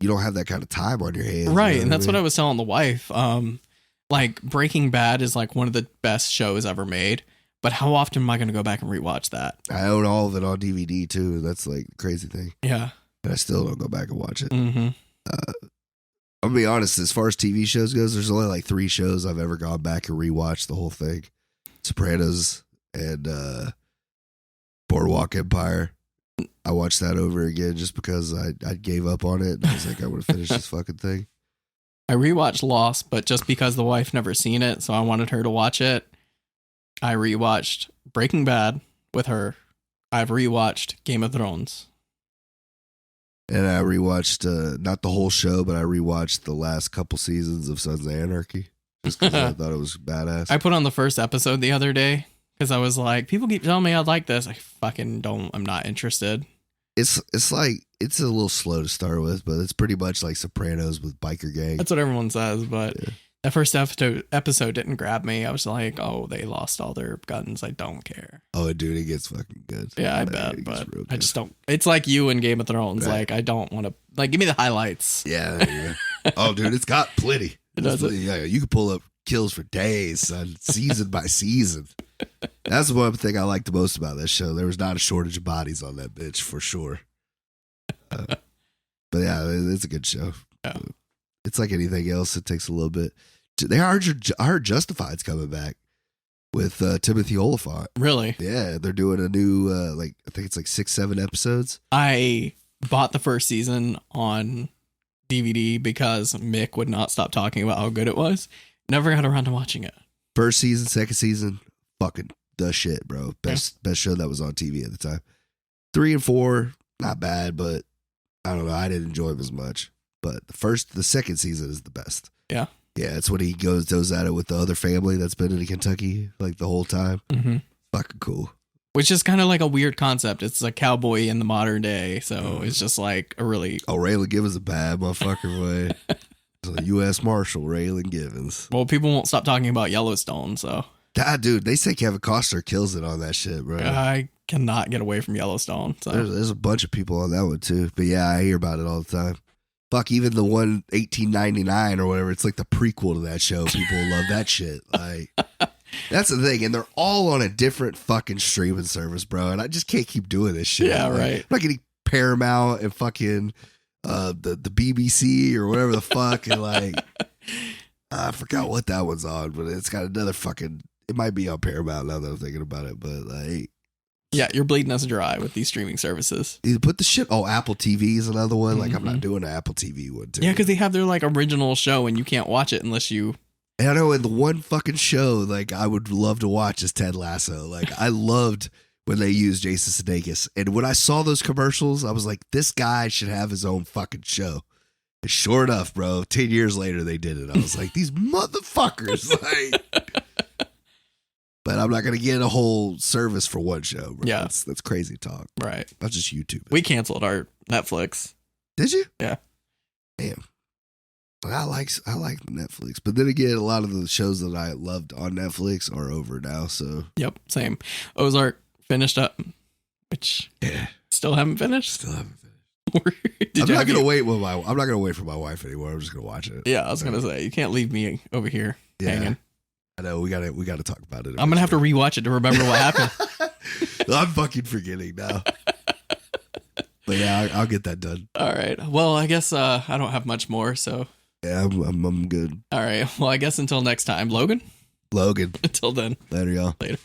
don't have that kind of time on your hands. Right. And that's what I was telling the wife. Like Breaking Bad is like one of the best shows ever made. But how often am I going to go back and rewatch that? I own all of it on DVD too. That's like the crazy thing. Yeah. But I still don't go back and watch it. I'm gonna be honest, as far as TV shows goes, there's only like 3 shows I've ever gone back and rewatched the whole thing. Sopranos and Boardwalk Empire. I watched that over again just because I gave up on it. And I was like, I want to finish this fucking thing. I rewatched Lost, but just because the wife never seen it, so I wanted her to watch it. I rewatched Breaking Bad with her. I've rewatched Game of Thrones. And I rewatched, not the whole show, but I rewatched the last couple seasons of Sons of Anarchy. Just because I thought it was badass. I put on the first episode the other day because I was like, people keep telling me I'd like this. I fucking don't. I'm not interested. It's like, it's a little slow to start with, but it's pretty much like Sopranos with biker gang. That's what everyone says, but that first episode didn't grab me. I was like, oh, they lost all their guns. I don't care. Oh, dude, it gets fucking good. Yeah, I bet, but I just don't. It's like you in Game of Thrones. Right. Like, I don't want to, like, give me the highlights. Yeah, there you go. Oh, dude, it's got plenty. Yeah, you can pull up kills for days, son, season by season. That's the one thing I like the most about this show. There was not a shortage of bodies on that bitch, for sure. But yeah, it's a good show. Yeah. It's like anything else. It takes a little bit. I heard Justified's coming back with Timothy Olyphant. Really? Yeah, they're doing a new, I think it's like 6-7 episodes. I bought the first season on DVD because Mick would not stop talking about how good it was. Never got around to watching it. First season, second season, fucking the shit, bro. Best show that was on TV at the time. 3 and 4, not bad, but I don't know. I didn't enjoy them as much. But the second season is the best. Yeah. Yeah, it's when he goes at it with the other family that's been in Kentucky like the whole time. Mm-hmm. Fucking cool. Which is kind of like a weird concept. It's a cowboy in the modern day, so it's just like a really... Oh, Raylan Givens a bad motherfucker, way. It's a U.S. Marshal, Raylan Givens. Well, people won't stop talking about Yellowstone, so... Dude, they say Kevin Costner kills it on that shit, bro. I cannot get away from Yellowstone. So. There's a bunch of people on that one too. But yeah, I hear about it all the time. Fuck, even the one 1899 or whatever, it's like the prequel to that show. People love that shit. Like, that's the thing. And they're all on a different fucking streaming service, bro. And I just can't keep doing this shit. Yeah, like, right. I'm not getting Paramount and fucking the BBC or whatever the fuck. And like, I forgot what that one's on, but it's got another fucking, it might be on Paramount now that I'm thinking about it. But like, yeah, you're bleeding us dry with these streaming services. you put the shit. Oh, Apple TV is another one. Like, I'm not doing an Apple TV one too. Yeah, because they have their like original show and you can't watch it unless you. And I know, in the one fucking show like I would love to watch is Ted Lasso. Like, I loved when they used Jason Sudeikis, and when I saw those commercials, I was like, this guy should have his own fucking show. And sure enough, bro, 10 years later they did it. I was like, these motherfuckers. Like, but I'm not gonna get a whole service for one show, bro. Yeah, that's crazy talk. Right. That's just YouTube. We canceled our Netflix. Did you? Yeah. Damn. I like Netflix, but then again, a lot of the shows that I loved on Netflix are over now. So yep, same. Ozark finished up, which still haven't finished. Still haven't finished. I'm not gonna wait for my wife anymore. I'm just gonna watch it. Yeah, I was gonna say, you can't leave me over here hanging. I know we gotta talk about it. I'm gonna have to rewatch it to remember what happened. I'm fucking forgetting now. But yeah, I'll get that done. All right. Well, I guess I don't have much more. So yeah, I'm good. All right. Well, I guess until next time, Logan. Until then. Later, y'all. Later.